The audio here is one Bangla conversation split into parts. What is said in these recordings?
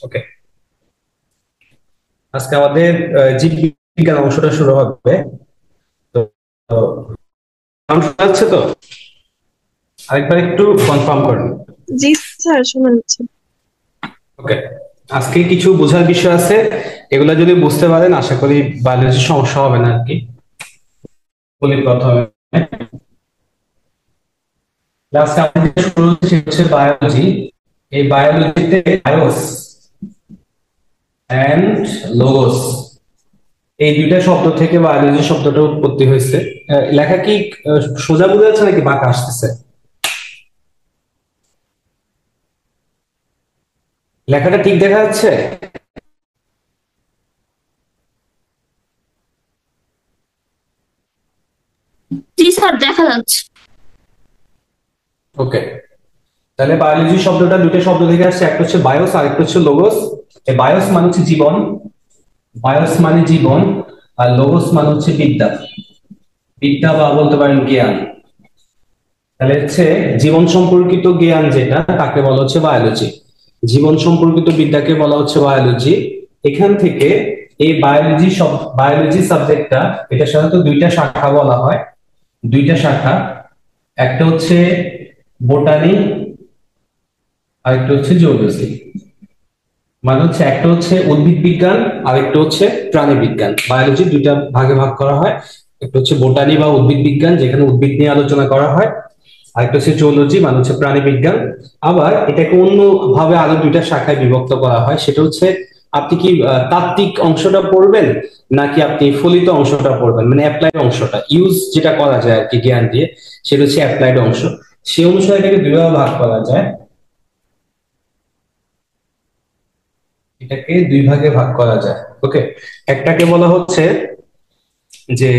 ওকে, আজকে আমাদের জীববিজ্ঞান অংশটা শুরু হবে। তো সাউন্ড শোনা যাচ্ছে তো? আরেকবার একটু কনফার্ম করেন। জি স্যার, শোনা যাচ্ছে। ওকে, আজকে কিছু বোঝার বিষয় আছে, এগুলা যদি বুঝতে পারেন আশা করি বায়োলজি সমস্যা হবে না আর কি। বলি প্রথমে, আজকে আমাদের যেটা শুরু হচ্ছে সেটা হচ্ছে বায়োলজি। এই বায়োলজিতে বায়োস এন্ড লোগোস, এই দুইটা শব্দ থেকে বায়োলজি শব্দটা উৎপত্তি হয়েছে। লেখা কি সোজা বোঝা যাচ্ছে নাকি বাঁকা আসতেছে? লেখাটা ঠিক দেখা যাচ্ছে? জি স্যার, দেখা যাচ্ছে। ওকে, তাহলে বায়োলজি শব্দটা দুটো শব্দ থেকে আসছে, একটা হচ্ছে বায়োস আর একটা হচ্ছে লোগোস। এই বায়োস মানে হচ্ছে জীবন, বায়োস মানে জীবন, আর লোগোস মানে হচ্ছে বিদ্যা। বিদ্যা বা বলতে পারেন জ্ঞান। তাহলে হচ্ছে জীবন সম্পর্কিত জ্ঞান যেটা, তাকে বলা হচ্ছে বায়োলজি। জীবন সম্পর্কিত বিদ্যাকে বলা হচ্ছে বায়োলজি। এখান থেকে এই বায়োলজি সাবজেক্টটা, এটা সাধারণত দুইটা শাখা বলা হয়। দুইটা শাখা, একটা হচ্ছে বোটানি আর একটা হচ্ছে জিওলজি। মানে হচ্ছে একটা হচ্ছে উদ্ভিদ বিজ্ঞান আর একটা হচ্ছে প্রাণী বিজ্ঞান। বায়োলজি দুইটা ভাগে ভাগ করা হয়, একটা হচ্ছে বোটানি বা উদ্ভিদ বিজ্ঞান যেখানে উদ্ভিদ নিয়ে আলোচনা করা হয়, আর একটা হচ্ছে জুলজি মানে হচ্ছে প্রাণী বিজ্ঞান। আবার এটাকে অন্য ভাবে আরো দুইটা শাখায় বিভক্ত করা হয়, সেটা হচ্ছে আপনি কি তাত্ত্বিক অংশটা পড়বেন নাকি আপনি ফলিত অংশটা পড়বেন, মানে অ্যাপ্লাইড অংশটা, ইউজ যেটা করা যায় আর কি জ্ঞান দিয়ে, সেটা হচ্ছে অ্যাপ্লাইড অংশ। সেই অনুসারে এটাকে দুই ভাগে ভাগ করা যায়। এটাকে দুই ভাগে ভাগ করা যায়। ওকে, একটাকে বলা হচ্ছে যে,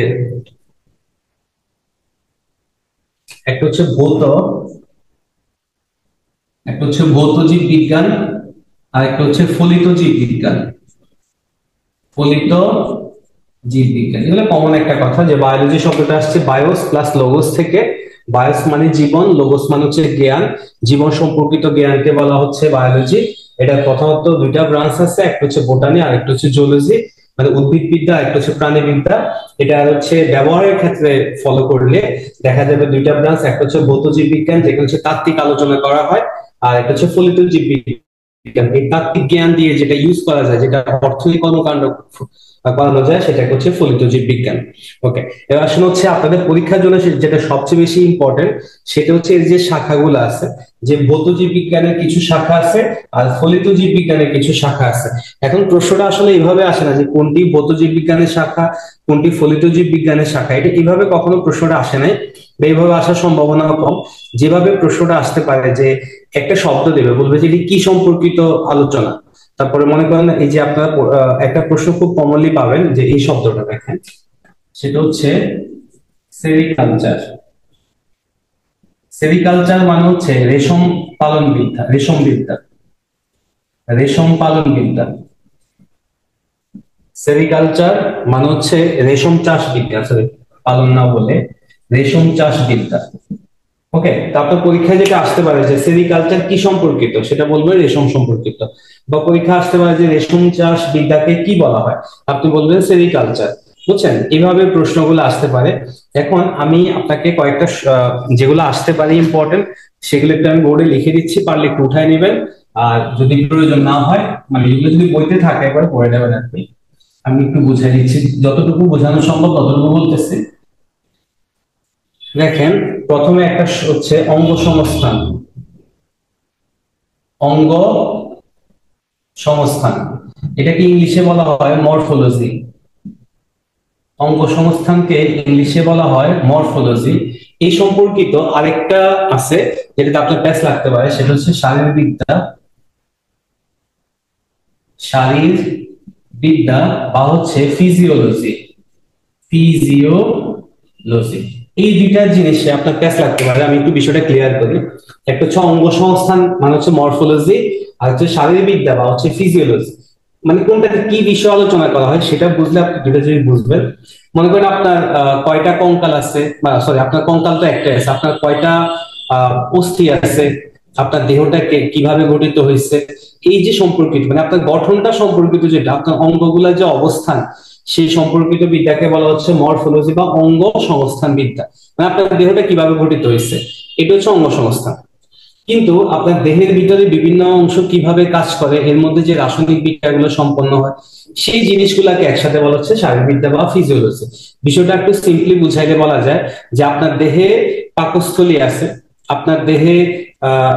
একটা হচ্ছে ভৌত, একটা হচ্ছে ভৌত জীব বিজ্ঞান, আর একটা হচ্ছে ফলিত জীব বিজ্ঞান। ফলিত জীব বিজ্ঞান, এগুলো কমন একটা কথা যে বায়োলজি শব্দটা আসছে বায়োস প্লাস লোগোস থেকে। বায়োস মানে জীবন, লোগোস মানে হচ্ছে জ্ঞান। জীবন সম্পর্কিত জ্ঞানকে বলা হচ্ছে বায়োলজি। এটা প্রথমত দুইটা ব্রাঞ্চ আছে, একটা হচ্ছে বোটানি আর একটা হচ্ছে জুলজি, মানে উদ্ভিদ বিদ্যা, একটা হচ্ছে প্রাণী বিদ্যা। এটা হচ্ছে ব্যবহারের ক্ষেত্রে ফলো করলে দেখা যাবে দুইটা ব্রাঞ্চ, একটা হচ্ছে ভৌত জীব বিজ্ঞান যেখানে হচ্ছে তাত্ত্বিক আলোচনা করা হয়, আর একটা হচ্ছে ফলিত জীব বিজ্ঞান, এই তাত্ত্বিক জ্ঞান দিয়ে যেটা ইউজ করা যায়, যেটা অর্থনীতি কর্মকাণ্ড করানো যায়, সেটা হচ্ছে ফলিত জীব বিজ্ঞান। ওকে, এবার আসলে হচ্ছে আপনাদের পরীক্ষার জন্য যেটা সবচেয়ে বেশি ইম্পর্টেন্ট, সেটা হচ্ছে এই যে শাখাগুলো আছে, যে ভৌত জীব বিজ্ঞানের কিছু শাখা আছে আর ফলিত জীব বিজ্ঞানের কিছু শাখা আছে। এখন প্রশ্নটা আসলে এইভাবে আসে না যে কোনটি ভৌত জীব বিজ্ঞানের শাখা, কোনটি ফলিত জীব বিজ্ঞানের শাখা, এটা এইভাবে কখনো প্রশ্নটা আসে নাই বা এইভাবে আসার সম্ভাবনা কম। যেভাবে প্রশ্নটা আসতে পারে যে একটা শব্দ দেবে, বলবে যে এটি কি সম্পর্কিত আলোচনা। তারপরে মনে করেন এই যে আপনারা একটা প্রশ্ন খুব কমনলি পাবেন যে এই শব্দটা দেখেন, সেটা হচ্ছে সেরিকালচার। সেরিকালচার মানে হচ্ছে রেশম পালন বিদ্যা, রেশম বিদ্যা, রেশম পালন বিদ্যা। সেরিকালচার মানে হচ্ছে রেশম চাষ বিদ্যা, সরি পালন না বলে রেশম চাষ বিদ্যা। ওকে, তারপর পরীক্ষায় যেটা আসতে পারে যে সেরিকালচার কি সম্পর্কিত, সেটা বলবে রেশম সম্পর্কিত। বা পরীক্ষা আসতে পারে যে রেশম চাষ বিদ্যাকে কি বলা হয়, আপনি বলবেন সেরিকালচার। বুঝছেন, এইভাবে প্রশ্নগুলো আসতে পারে। এখন আমি আপনাকে কয়েকটা যেগুলো আসতে পারে ইম্পর্টেন্ট, সেগুলো একটু আমি বোর্ডে লিখে দিচ্ছি, পারলে একটু উঠায় নেবেন। আর যদি প্রয়োজন না হয়, মানে এগুলো যদি বইতে থাকে একবার পড়ে নেবেন আপনি। আমি একটু বুঝাই দিচ্ছি, যতটুকু বোঝানো সম্ভব ততটুকু বলতেছি। দেখেন, প্রথমে একটা হচ্ছে অঙ্গ সংস্থান। অঙ্গ সংস্থান, এটাকে ইংলিশে বলা হয় মরফোলজি। অঙ্গ সংস্থানকে ইংলিশে বলা হয় মরফোলজি। এই সম্পর্কিত আরেকটা আছে যেটাতে আপনার প্যাচ লাগতে পারে, সেটা হচ্ছে শারীরবিদ্যা। শারীরবিদ্যা বা হচ্ছে ফিজিওলজি, ফিজিওলজি। এই দুইটা জিনিসে আপনার প্যাচ লাগতে পারে, আমি একটু বিষয়টা ক্লিয়ার করি। একটা হচ্ছে অঙ্গ সংস্থান মানে হচ্ছে মরফোলজি, আর হচ্ছে শারীরবিদ্যা বা হচ্ছে ফিজিওলজি, মানে কোনটাতে কি বিষয় আলোচনা করা হয় সেটা বুঝলে আপনি দুটো জিনিস বুঝবেন। মনে করেন আপনার কয়টা কঙ্কাল আছে, বা সরি আপনার কঙ্কাল তো একটাই আছে, আপনার কয়টা অস্থি আছে, আপনার দেহটাকে কিভাবে গঠিত হয়েছে, এই যে সম্পর্কিত মানে আপনার গঠনটা সম্পর্কিত, যেটা আপনার অঙ্গগুলা যে অবস্থান সেই সম্পর্কিত বিদ্যাকে বলা হচ্ছে মরফোলজি বা অঙ্গ সংস্থান বিদ্যা। মানে আপনার দেহটা কিভাবে গঠিত হয়েছে এটা হচ্ছে অঙ্গ সংস্থান। কিন্তু আপনার দেহের ভিতরে বিভিন্ন অংশ কিভাবে কাজ করে, এর মধ্যে যে রাসায়নিক বিক্রিয়াগুলো সম্পন্ন হয়, সেই জিনিসগুলোকে একসাথে বলা হচ্ছে শারীরবিদ্যা বা ফিজিওলজি। বিষয়টা একটু সিম্পলি বুঝাইলে বলা যায় যে আপনার দেহে পাকস্থলী আছে, আপনার দেহে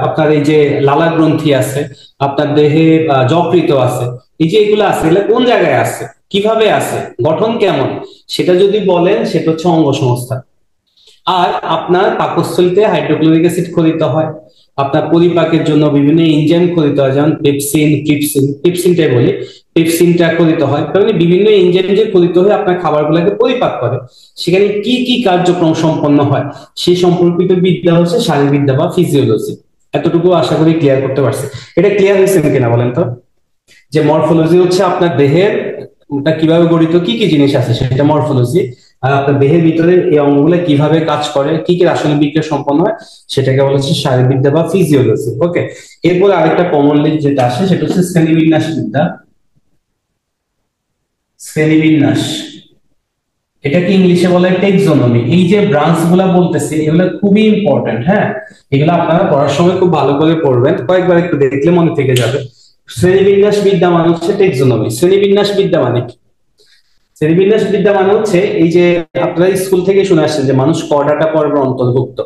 আপনার এই যে লালা গ্রন্থি আছে, আপনার দেহে যকৃত আছে, এই যে এগুলো আছে এগুলো কোন জায়গায় আছে, কিভাবে আছে, গঠন কেমন, সেটা যদি বলেন সেটা হচ্ছে অঙ্গ সংস্থা। আর আপনার পাকস্থলীতে হাইড্রোক্লোরিক অ্যাসিড খোদিত হয়, আপনার পরিপাকের জন্য বিভিন্ন এনজাইম খোদিত হয়, যেমন পেপসিন, ট্রিপসিন, ট্রিপসিনটাই বলি, পেপসিনটা খোদিত হয়। তার মানে বিভিন্ন এনজাইম যে খোদিত হয়ে আপনার খাবারগুলোকে পরিপাক করে, সেখানে কি কি কার্যক্রম সম্পন্ন হয় সেই সম্পর্কিত বিদ্যা হচ্ছে শারীরবিদ্যা বা ফিজিওলজি। এতটুকু আশা করি ক্লিয়ার করতে পারছি। এটা ক্লিয়ার হয়েছে কিনা বলেন তো? যে মরফোলজি হচ্ছে আপনার দেহের ওটা কিভাবে গঠিত, কি কি জিনিস আছে সেটা মরফোলজি, আর আপনার দেহের ভিতরে এই অঙ্গগুলো কিভাবে কাজ করে, কি কি রাসায়নিক বিক্রিয়া সম্পন্ন হয়, সেটাকে বলা হচ্ছে শারীরবিদ্যা বা ফিজিওলজি। ওকে, এরপর আরেকটা কমনলি যেটা আসে সেটা হচ্ছে শ্রেণীবিন্যাস বিদ্যা। শ্রেণীবিন্যাস, এটাকে ইংলিশে বলে টেক্সোনমি। এই যে ব্রাঞ্চ গুলা বলতেছি এগুলো খুবই ইম্পর্টেন্ট, হ্যাঁ, এগুলো আপনারা পড়ার সময় খুব ভালো করে পড়বেন, কয়েকবার একটু দেখলে মনে থেকে যাবে। শ্রেণীবিন্যাস বিদ্যা মানে হচ্ছে টেক্সোনমি। শ্রেণীবিন্যাস বিদ্যা মানে কি? শ্রেণীবিন্যাস বিদ্যা মানে হচ্ছে এই যে আপনারা স্কুল থেকে শুনে আসছেন যে মানুষ কর্ডাটা পর্বের অন্তর্ভুক্ত,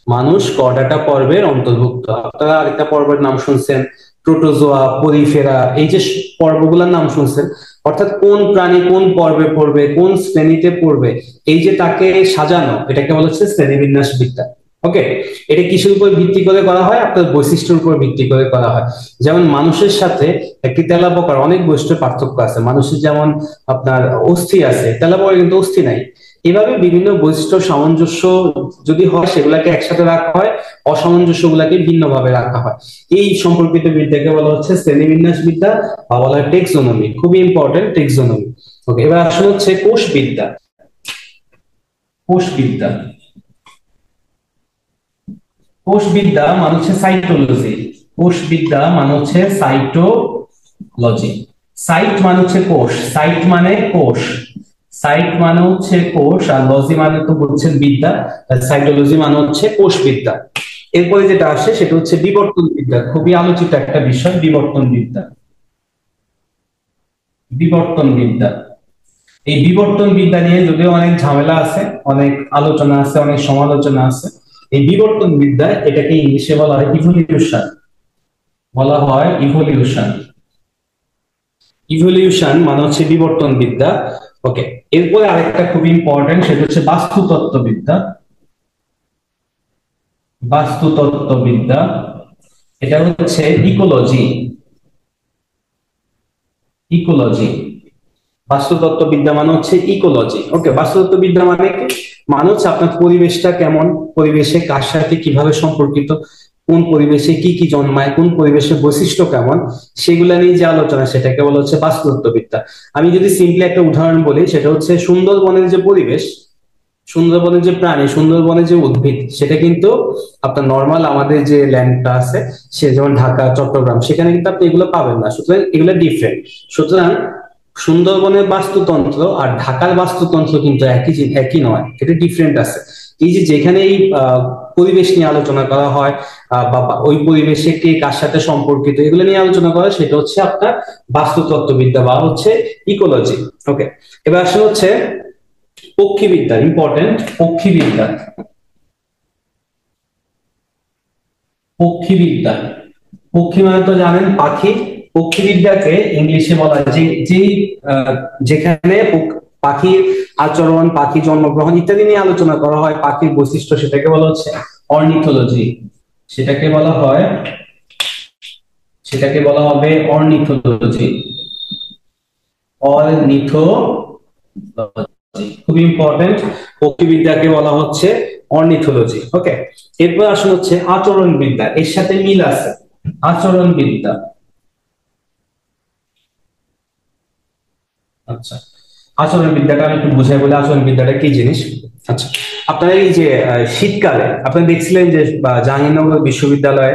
মানুষ কর্ডাটা পর্বের অন্তর্ভুক্ত। আপনারা আরেকটা পর্বের নাম শুনছেন প্রোটোজোয়া, পরিফেরা, এই যে পর্বগুলোর নাম শুনছেন, অর্থাৎ কোন প্রাণী কোন পর্বে পড়বে, কোন শ্রেণীতে পড়বে, এই যে তাকে সাজানো, এটাকে বলা হচ্ছে শ্রেণীবিন্যাস বিদ্যা। ওকে, এটা কিসের উপর ভিত্তি করে করা হয়? আপনার বৈশিষ্ট্যের উপর ভিত্তি করে করা হয়। যেমন মানুষের সাথে একটি তেলাপোকার অনেক বৈশিষ্ট্য পার্থক্য আছে। মানুষের যেমন আপনার অস্থি আছে, তেলাপোকার কিন্তু অস্থি নাই। এভাবে বিভিন্ন বৈশিষ্ট্য সামঞ্জস্য যদি হয় সেগুলাকে একসাথে রাখা হয়, অসামঞ্জস্য গুলাকে ভিন্নভাবে রাখা হয়। এই সম্পর্কিত বিদ্যাকে বলা হচ্ছে শ্রেণীবিন্যাস বিদ্যা বা বলা হয় টেক্সোনমি। খুবই ইম্পর্টেন্ট টেক্সোনমি। ওকে, এবার আসলে হচ্ছে কোষ বিদ্যা। কোষ বিদ্যা, কোষ বিদ্যা মানে হচ্ছে সাইটোলজি। কোষ বিদ্যা মানে হচ্ছে সাইটোলজি। সাইট মানে হচ্ছে কোষ, সাইট মানে কোষ, সাইট মানে হচ্ছে কোষ, আর লজি মানে তো বলছেন বিদ্যা, সাইটোলজি মানে হচ্ছে কোষ বিদ্যা। এরপরে যেটা আসে সেটা হচ্ছে বিবর্তন বিদ্যা, খুবই আলোচিত একটা বিষয় বিবর্তন বিদ্যা। বিবর্তন বিদ্যা, এই বিবর্তন বিদ্যা নিয়ে যদিও অনেক ঝামেলা আছে, অনেক আলোচনা আছে, অনেক সমালোচনা আছে। এই বিবর্তন বিদ্যা, এটাকে ইংলিশে বলা হয় ইভলিউশন, বলা হয় ইভলিউশন। ইভলিউশন মানে হচ্ছে বিবর্তন বিদ্যা। ওকে, এরপরে আরেকটা খুব ইম্পর্টেন্ট সেটা হচ্ছে বাস্তুতত্ত্ব বিদ্যা। বাস্তুতত্ত্ব বিদ্যা, এটা হচ্ছে ইকোলজি। ইকোলজি, বাস্তুতত্ত্ব বিদ্যা মানে হচ্ছে ইকোলজি। ওকে, বাস্তুতত্ত্ব বিদ্যা মানে কি? মানে হচ্ছে আপনার পরিবেশটা কেমন, পরিবেশে কার সাথে কিভাবে সম্পর্কিত, কোন পরিবেশে কি কি জন্মায়, কোন পরিবেশের বৈশিষ্ট্য কেমন, সেগুলা নিয়ে যে আলোচনা সেটাকে বলা হচ্ছে বাস্তুতত্ত্ব বিদ্যা। আমি যদি সিম্পলি একটা উদাহরণ বলি সেটা হচ্ছে সুন্দরবনের যে পরিবেশ, সুন্দরবনের যে প্রাণী, সুন্দরবনের যে উদ্ভিদ, সেটা কিন্তু আপনার নর্মাল আমাদের যে ল্যান্ডটা আছে, সে যেমন ঢাকা, চট্টগ্রাম, সেখানে কিন্তু আপনি এগুলো পাবেন না। সুতরাং এগুলো ডিফারেন্ট। সুতরাং সুন্দরবনের বাস্তুতন্ত্র আর ঢাকার বাস্তুতন্ত্র কিন্তু একই নয়, এটা ডিফারেন্ট আছে। এই যে যেখানে এই পরিবেশ নিয়ে আলোচনা করা হয় বা ওই পরিবেশে কে কার সাথে সম্পর্কিত, এগুলো নিয়ে আলোচনা করা, সেটা হচ্ছে আপনার বাস্তুতত্ত্ববিদ্যা বা হচ্ছে ইকোলজি। ওকে, এবার আসলে হচ্ছে পক্ষীবিদ্যা, ইম্পর্টেন্ট পক্ষীবিদ্যা। পক্ষীবিদ্যা, পক্ষী মানে তো জানেন পাখি। পক্ষীবিদ্যাকে ইংলিশে বলা হয় যেখানে পাখির আচরণ, পাখি জন্মগ্রহণ ইত্যাদি নিয়ে আলোচনা করা হয়, পাখির বৈশিষ্ট্য, সেটাকে বলা হচ্ছে অর্নিথোলজি। সেটাকে বলা হয়, সেটাকে বলা হবে অর্নিথোলজি। অর্নিথোলজি খুব ইম্পর্টেন্ট, পক্ষীবিদ্যাকে বলা হচ্ছে অর্নিথোলজি। ওকে, এরপর আসলে হচ্ছে আচরণ বিদ্যা, এর সাথে মিল আছে। আচরণ বিদ্যা, আচ্ছা, আচরণ বিদ্যাটা আমি একটু বুঝাই বলি আচরণ বিদ্যাটা কি জিনিস। আচ্ছা, আপনারা এই যে শীতকালে আপনারা দেখছিলেন যে জাহাঙ্গীরনগর বিশ্ববিদ্যালয়ে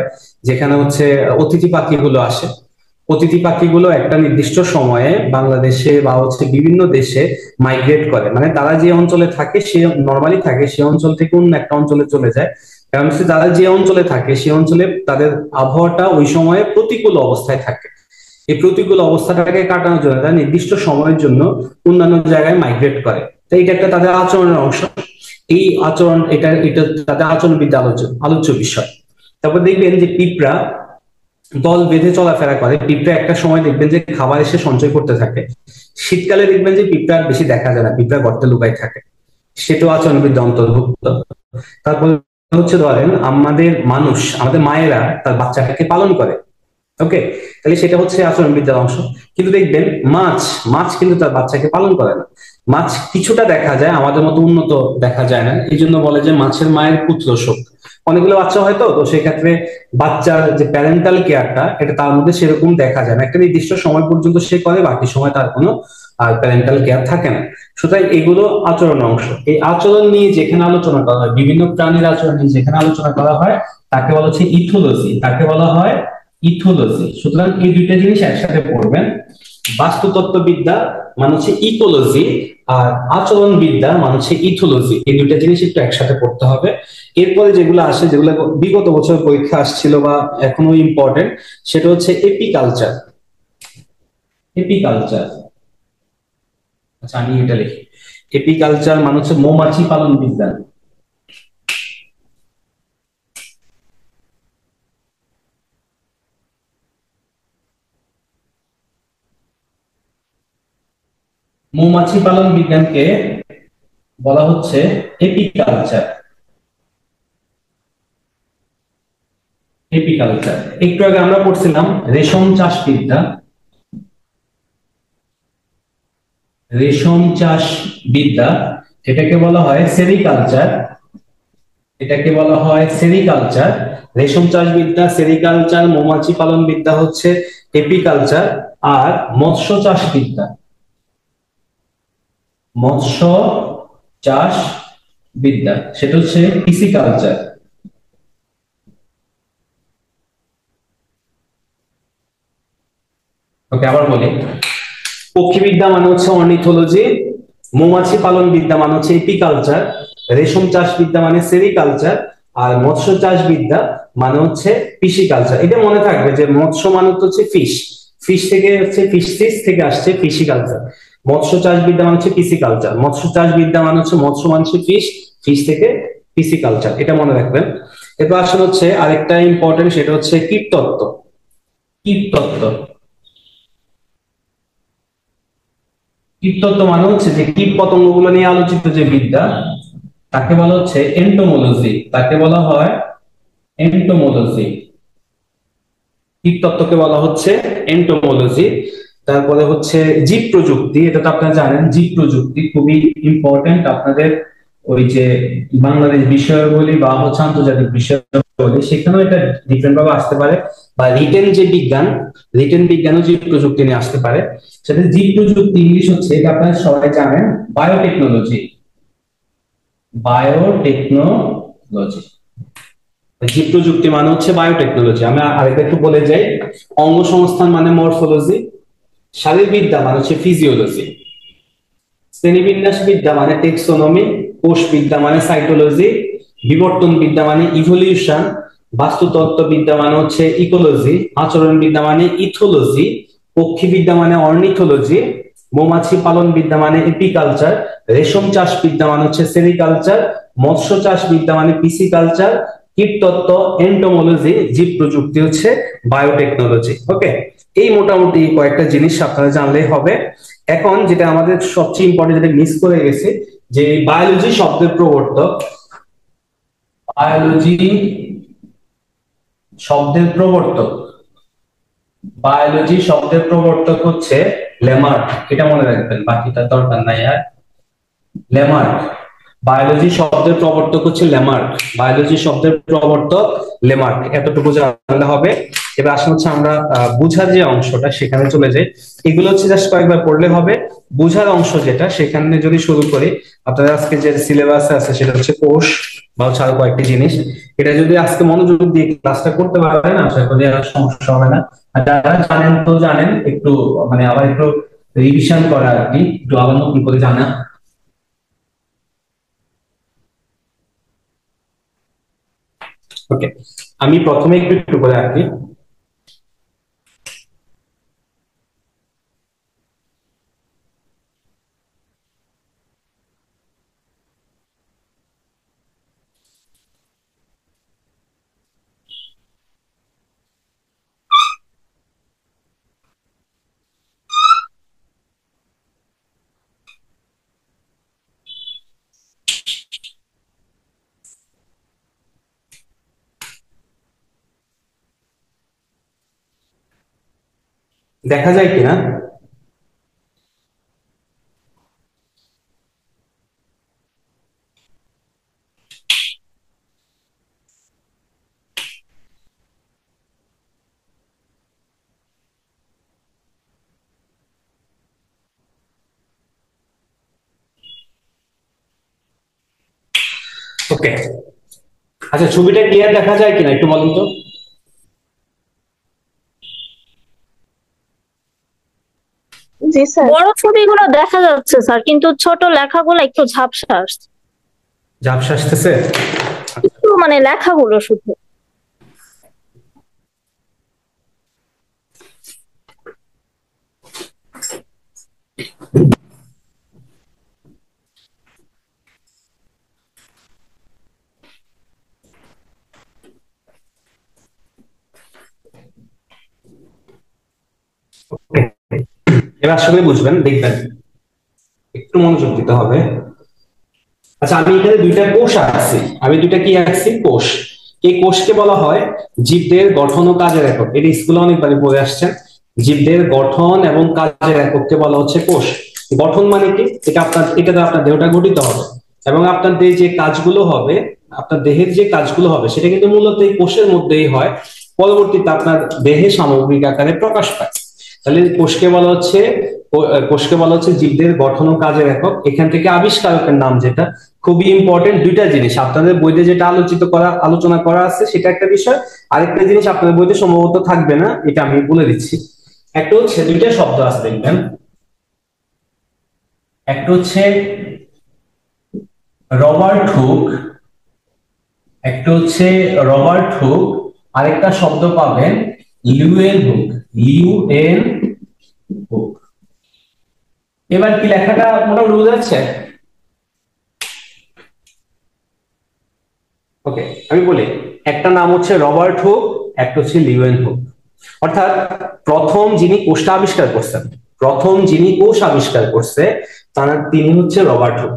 যেখানে হচ্ছে অতিথি পাখিগুলো আসে। অতিথি পাখিগুলো একটা নির্দিষ্ট সময়ে বাংলাদেশে বা হচ্ছে বিভিন্ন দেশে মাইগ্রেট করে, মানে তারা যে অঞ্চলে থাকে সে নর্মালি থাকে সে অঞ্চল থেকে অন্য একটা অঞ্চলে চলে যায়। কারণ হচ্ছে তারা যে অঞ্চলে থাকে সে অঞ্চলে তাদের আবহাওয়াটা ওই সময়ে প্রতিকূল অবস্থায় থাকে। এই প্রতিকূল অবস্থাটাকে কাটানোর জন্য তারা নির্দিষ্ট সময়ের জন্য অন্যান্য জায়গায় মাইগ্রেট করে। তো এটা একটা তাদের আচরণের অংশ। এই আচরণ এটা এটা তাদের আচরণবিদ্যা আলোচ্য বিষয়। তারপর দেখবেন যে পিঁপড়া দল বেঁধে চলাফেরা করে। পিঁপড়া একটা সময় দেখবেন যে খাবার এসে সঞ্চয় করতে থাকে। শীতকালে দেখবেন যে পিঁপড়া আর বেশি দেখা যায় না, পিঁপড়া গর্তে লুকাই থাকে, সেটাও আচরণবিদ্যা অন্তর্ভুক্ত। তারপর হচ্ছে ধরেন আমাদের মায়েরা তার বাচ্চাটাকে পালন করে, ওকে, তাহলে সেটা হচ্ছে আচরণবিদ্যার অংশ। কিন্তু দেখবেন মাছ মাছ কিন্তু তার বাচ্চাকে পালন করে না। মাছ কিছুটা দেখা যায়, আমাদের মতো উন্নত দেখা যায় না, এই জন্য বলে যে মাছের মায়ের পুত্র শোক। অনেকগুলো বাচ্চা হয়তো, তো সেক্ষেত্রে বাচ্চার যে প্যারেন্টাল কেয়ারটা এটা তার মধ্যে সেরকম দেখা যায় না, একটা নির্দিষ্ট সময় পর্যন্ত সে করে, বাকি সময় তার কোনো প্যারেন্টাল কেয়ার থাকে না। সুতরাং এগুলো আচরণ অংশ। এই আচরণ নিয়ে যেখানে আলোচনা করা হয়, বিভিন্ন প্রাণীর আচরণ নিয়ে যেখানে আলোচনা করা হয় তাকে বলা হচ্ছে ইথোলজি, তাকে বলা হয় ইথোলজি। সুতরাং এই দুইটা জিনিস একসাথে পড়বেন। বাস্তুতত্ত্ববিদ্যা মানে হচ্ছে ইকোলজি, আর আচরণবিদ্যা মানে হচ্ছে ইথোলজি। এই দুইটা জিনিস একটু একসাথে পড়তে হবে। এরপরে যেগুলো আসে, যেগুলো বিগত বছর পরীক্ষা আসছিল বা এখনো ইম্পর্টেন্ট, সেটা হচ্ছে এপিকালচার। এপিকালচার, আচ্ছা আমি এটা লিখি। এপিকালচার মানে হচ্ছে মৌমাছি পালন বিজ্ঞান। মৌমাছি পালন বিজ্ঞানকে বলা হচ্ছে এপিকালচার। এপিকালচার একটু আগে আমরা পড়ছিলাম রেশম চাষ বিদ্যা। রেশম চাষ বিদ্যা এটাকে বলা হয় সেরিকালচার। এটাকে বলা হয় সেরিকালচার। রেশম চাষ বিদ্যা, সেরিকালচার, মৌমাছি পালন বিদ্যা হচ্ছে এপিকালচার। আর মৎস্য চাষ বিদ্যা, মৎস্য চাষ বিদ্যা সেটা হচ্ছে পিসিকালচার। ওকে, আবার বলি। পক্ষীবিদ্যা মানে হচ্ছে অর্নিথোলজি, মৌমাছি পালন বিদ্যা মানে হচ্ছে এপিকালচার, রেশম চাষ বিদ্যা মানে সেরিকালচার, আর মৎস্য চাষ বিদ্যা মানে হচ্ছে পিসিকালচার। এটা মনে থাকবে যে মৎস্য মানে হচ্ছে ফিশ, ফিশ থেকে হচ্ছে ফিশিস থেকে আসছে পিসিকালচার। মৎস্য চাষ বিদ্যা মানে হচ্ছে পিসিকালচার, মৎস্য চাষ বিদ্যা মানে হচ্ছে মৎস্য মানে ফিশ, ফিশ থেকে পিসিকালচার, এটা মনে রাখবেন। এরপর আসলে হচ্ছে আরেকটা ইম্পর্টেন্ট, সেটা হচ্ছে কীটতত্ত্ব। কীটতত্ত্ব, কীটতত্ত্ব মানে হচ্ছে যে কীট পতঙ্গগুলো নিয়ে আলোচিত যে বিদ্যা তাকে বলা হচ্ছে এন্টোমোলজি। তাকে বলা হয় এন্টোমোলজি। কীটতত্ত্বকে বলা হচ্ছে এন্টোমোলজি। তারপরে হচ্ছে জীব প্রযুক্তি, এটা তো আপনারা জানেন, জীব প্রযুক্তি খুবই ইম্পর্টেন্ট আপনাদের ওই যে বাংলাদেশ বিষয়াবলী বা হচ্ছে আন্তর্জাতিক বিষয়াবলী, সেখানেও এটা ডিফারেন্ট ভাবে আসতে পারে। বা রিটেন যে বিজ্ঞান, রিটেন বিজ্ঞানও জীব প্রযুক্তি নিয়ে আসতে পারে। সেটা জীব প্রযুক্তি ইংলিশ হচ্ছে, এটা আপনারা সবাই জানেন, বায়োটেকনোলজি। বায়োটেকনোলজি, জীব প্রযুক্তি মানে হচ্ছে বায়োটেকনোলজি। আমি আরেকটা একটু বলে যাই। অঙ্গসংস্থান মানে মরফোলজি, শারীরবিদ্যা মানে হচ্ছে ফিজিওলজি, শ্রেণীবিন্যাস বিদ্যা মানে টেক্সোনমি, কোষবিদ্যা মানে সাইটোলজি, বিবর্তন বিদ্যা মানে ইভলিউশন, বাস্তুতত্ত্ব বিদ্যা মানে হচ্ছে ইকোলজি, আচরণ বিদ্যা মানে ইথোলজি, পক্ষীবিদ্যা মানে অর্নিথোলজি, মৌমাছি পালন বিদ্যা মানে এপিকালচার, রেশম চাষ বিদ্যা মানে হচ্ছে সেরিকালচার, মৎস্য চাষ বিদ্যা মানে পিসিকালচার, কীটতত্ত্ব এন্টোমোলজি, জীব প্রযুক্তি হচ্ছে বায়োটেকনোলজি। ওকে, এই মোটামুটি কয়েকটা জিনিস আপনারা জানলেই হবে। এখন যেটা আমাদের সবচেয়ে ইম্পর্টেন্ট, যেটা মিস করে গেছে, যে বায়োলজি শব্দের প্রবর্তক, বায়োলজি শব্দের প্রবর্তক, বায়োলজি শব্দের প্রবর্তক হচ্ছে লেমার্ক। এটা মনে রাখবেন, বাকিটা দরকার নাই আর। লেমার্ক, বায়োলজি শব্দের প্রবর্তক হচ্ছে লেমার্ক। বায়োলজি শব্দের প্রবর্তক লেমার্ক, এতটুকু জানলে হবে। এবার আসলে হচ্ছে আমরা বুঝার যে অংশটা সেখানে চলে যাই। এগুলো হচ্ছে জাস্ট কয়েকবার পড়লে হবে। বুঝার অংশ যেটা, সেখানে যদি শুরু করি, আপনাদের আজকে যে সিলেবাসে আছে সেটা হচ্ছে কোষ, বা হচ্ছে আরো কয়েকটি জিনিস। এটা যদি আজকে মনোযোগ দিয়ে ক্লাসটা করতে পারেন আশা করি আর সমস্যা হবে না। আর যারা জানেন তো জানেন, একটু মানে আবার একটু রিভিশন করা আর কি, একটু আবার নতুন করে জানা। ওকে, আমি প্রথমে একটু একটু করে আর কি। দেখা যায় কিনা? ওকে, আচ্ছা ছবিটা ক্লিয়ার দেখা যায় কিনা একটু বলুন তো। জি স্যার। বড় ছবিগুলো দেখা যাচ্ছে স্যার, কিন্তু ছোট লেখাগুলো একটু ঝাপসা আসছে। ঝাপসা আসতেছে? একটু মানে লেখাগুলো শুধু। ওকে, এবার আশা করি বুঝবেন, দেখবেন একটু মনোযোগ দিতে হবে। আচ্ছা আমি এখানে দুইটা কোষ আঁকছি, আমি দুইটা কি আঁকছি? কোষ। এই কোষকে বলা হয় জীবদের গঠন ও কাজের একক। এটা স্কুলে অনেকবারই পড়ে আসছেন। জীবদের গঠন এবং কাজের একককে বলা হচ্ছে কোষ। গঠন মানে কি? এটাতে আপনার দেহটা গঠিত হবে, এবং আপনার দেহে যে কাজগুলো হবে, আপনার দেহের যে কাজগুলো হবে সেটা কিন্তু মূলত এই কোষের মধ্যেই হয়, পরবর্তীতে আপনার দেহে সামগ্রিক আকারে প্রকাশ পায়। তাহলে কোষকে বলা হচ্ছে জীবদের গঠন ও কাজের একক। এখান থেকে আবিষ্কারকের নাম, যেটা খুবই ইম্পর্টেন্ট, দুইটা জিনিস আপনাদের বইতে যেটা আলোচনা করা আছে সেটা একটা বিষয়, আরেকটা জিনিস আপনাদের বইতে সম্ভবত থাকবে না, এটা আমি বলে দিচ্ছি। একটা হচ্ছে, দুইটা শব্দ আছে দেখবেন, একটা হচ্ছে রবার্ট হুক, একটা হচ্ছে রবার্ট হুক, আরেকটা শব্দ পাবেন লিউয়েন হুক। Leeuwen hook. এবার কি লেখাটা মোটামুটি বোঝা যাচ্ছে? ওকে, আমি বলি, একটা নাম হচ্ছে রবার্ট হুক, একটা হচ্ছে লিউয়েন হুক। অর্থাৎ প্রথম যিনি কোষটা আবিষ্কার করছেন, প্রথম যিনি কোষ আবিষ্কার করছে তিনি হচ্ছে রবার্ট হুক।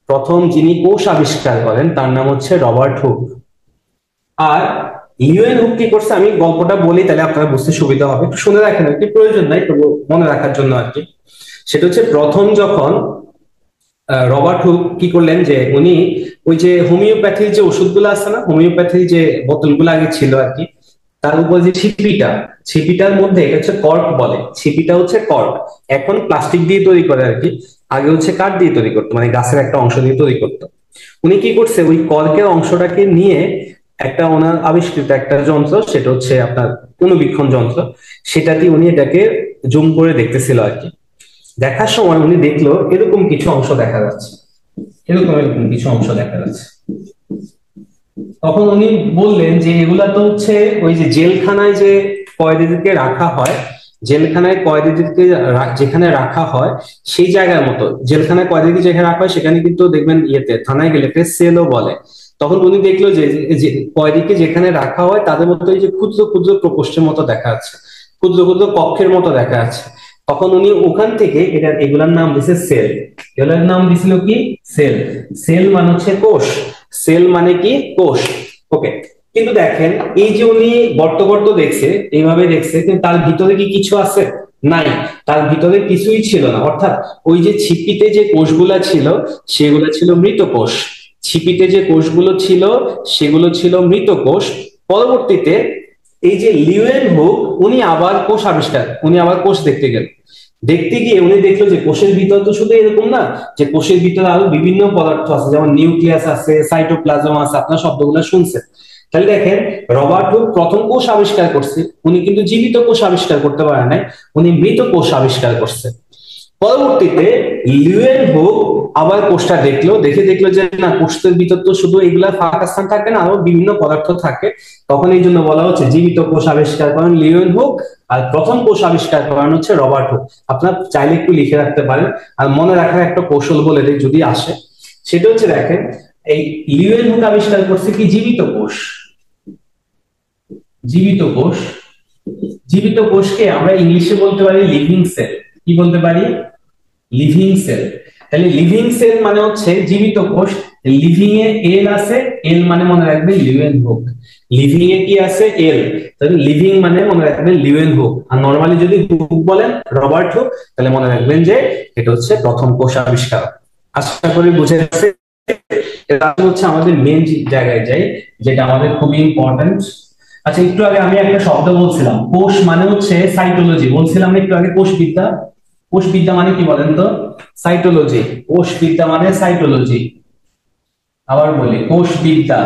প্রথম যিনি কোষ আবিষ্কার করেন তার নাম হচ্ছে রবার্ট হুক। আর লিউয়েন হুক কি করছে, আমি গল্পটা বলি তাহলে আপনারা বুঝতে সুবিধা হবে, একটু শুনে রাখেন আর কি, প্রয়োজন নাই, তবু মনে রাখার জন্য আর কি। সেটা হচ্ছে প্রথম যখন রবার্ট হুক কি করলেন, যে উনি ওই যে হোমিওপ্যাথির যে ওষুধগুলো আছে না, হোমিওপ্যাথির যে বোতলগুলো আগে ছিল আর কি, তার উপর যে ছিপিটার মধ্যে, এটা হচ্ছে কর্ক বলে, ছিপিটা হচ্ছে কর্ক। এখন প্লাস্টিক দিয়ে তৈরি করে আর কি, আগে হচ্ছে কাঠ দিয়ে তৈরি করতো, মানে গাছের একটা অংশ দিয়ে তৈরি করতো। উনি কি করছে, ওই কর্কের অংশটাকে নিয়ে একটা ওনার আবিষ্কৃত একটা যন্ত্র, সেটা হচ্ছে আপনার অণুবীক্ষণ যন্ত্র, সেটাতে উনি এটাকে জুম করে দেখতেছিল আর কি। দেখার সময় উনি দেখলো এরকম কিছু অংশ দেখা যাচ্ছে, এরকম এরকম কিছু অংশ দেখা যাচ্ছে। তখন উনি বললেন যে এগুলা তো হচ্ছে ওই যে জেলখানায় যে কয়েদিদেরকে রাখা হয়, জেলখানায় কয়েদিদেরকে যেখানে রাখা হয় সেই জায়গার মতো, জেলখানায় কয়েদিকে যেখানে রাখা হয় সেখানে কিন্তু দেখবেন ইয়েতে থানায় গেলে সেলও বলে। তখন উনি দেখলো যে কয়েদিকে যেখানে রাখা হয় তাদের মতো এই যে ক্ষুদ্র ক্ষুদ্র প্রকোষ্ঠের মতো দেখা যাচ্ছে, ক্ষুদ্র ক্ষুদ্র কক্ষের মতো দেখা যাচ্ছে। তখন উনি ওখান থেকে এগুলার নাম দিছে সেল। এগুলার নাম দিছিল কি? সেল। সেল মানে হচ্ছে কোষ, সেল মানে কি? কোষ। ওকে, কিন্তু দেখেন এই যে উনি গর্ত গর্ত দেখছে, এইভাবে দেখছে, কিন্তু তার ভিতরে কি কিছু আছে? নাই, তার ভিতরে কিছুই ছিল না। অর্থাৎ ওই যে ছিপিতে যে কোষগুলা ছিল সেগুলো ছিল মৃত কোষ, ছিপিতে যে কোষগুলো ছিল সেগুলো ছিল মৃত কোষ। পরবর্তীতে এই যে লিউয়েন হুক, উনি আবার কোষ দেখতে গেলেন। দেখতে গিয়ে উনি দেখলো যে কোষের ভিতর তো শুধু এরকম না, যে কোষের ভিতরে আরো বিভিন্ন পদার্থ আছে, যেমন নিউক্লিয়াস আছে, সাইটোপ্লাজম আছে, আপনার শব্দগুলো শুনছেন। তাহলে দেখেন, রবার্ট হুক প্রথম কোষ আবিষ্কার করছে, উনি কিন্তু জীবিত কোষ আবিষ্কার করতে পারে নাই, উনি মৃত কোষ আবিষ্কার করছে। পরবর্তীতে লিউয়েন হুক আবার কোষটা দেখলো, দেখলো যে না, কোষের ভিতর তো শুধু এগুলা ফাঁকা স্থান থাকে না, আরো বিভিন্ন পদার্থ থাকে। তখন এই জন্য বলা হচ্ছে জীবিত কোষ আবিষ্কার করেন লিউয়েন হুক, আর প্রথম কোষ আবিষ্কার করেন হচ্ছে রবার্ট হুক। আপনার চাইলে একটু লিখে রাখতে পারেন। আর মনে রাখার একটা কৌশল বলে দেয় যদি আসে, সেটা হচ্ছে দেখেন, এই লিউয়েন হুক আবিষ্কার করছে কি জীবিত কোষ। জীবিত কোষ, জীবিত কোষকে আমরা ইংলিশে বলতে পারি লিভিং সেল। কি বলতে পারি? Living sell. তাহলে লিভিং সেল মানে হচ্ছে জীবিত কোষ। লিভিং এ এল আছে, এল মানে মনে রাখবেন লিউয়েন হুক। লিভিং এ কি আছে? এল। তাহলে লিভিং মানে মনে রাখবেন লিউয়েন হুক। আর নরমালি যদি হুক বলেন, রবার্ট হুক, তাহলে মনে রাখবেন যে এটা হচ্ছে প্রথম কোষ আবিষ্কার। আশা করি বুঝে গেছে। এটা হচ্ছে আমাদের মেন জায়গায় যাই, যেটা আমাদের খুবই ইম্পর্টেন্ট। আচ্ছা, একটু আগে আমি একটা শব্দ বলছিলাম, কোষ মানে হচ্ছে সাইটোলজি, বলছিলাম একটু আগে কোষবিদ্যা। কোষবিদ্যা মানে কি বলেন তো? সাইটোলজি। কোষবিদ্যা মানে সাইটোলজি। আবার বলি, কোষবিদ্যা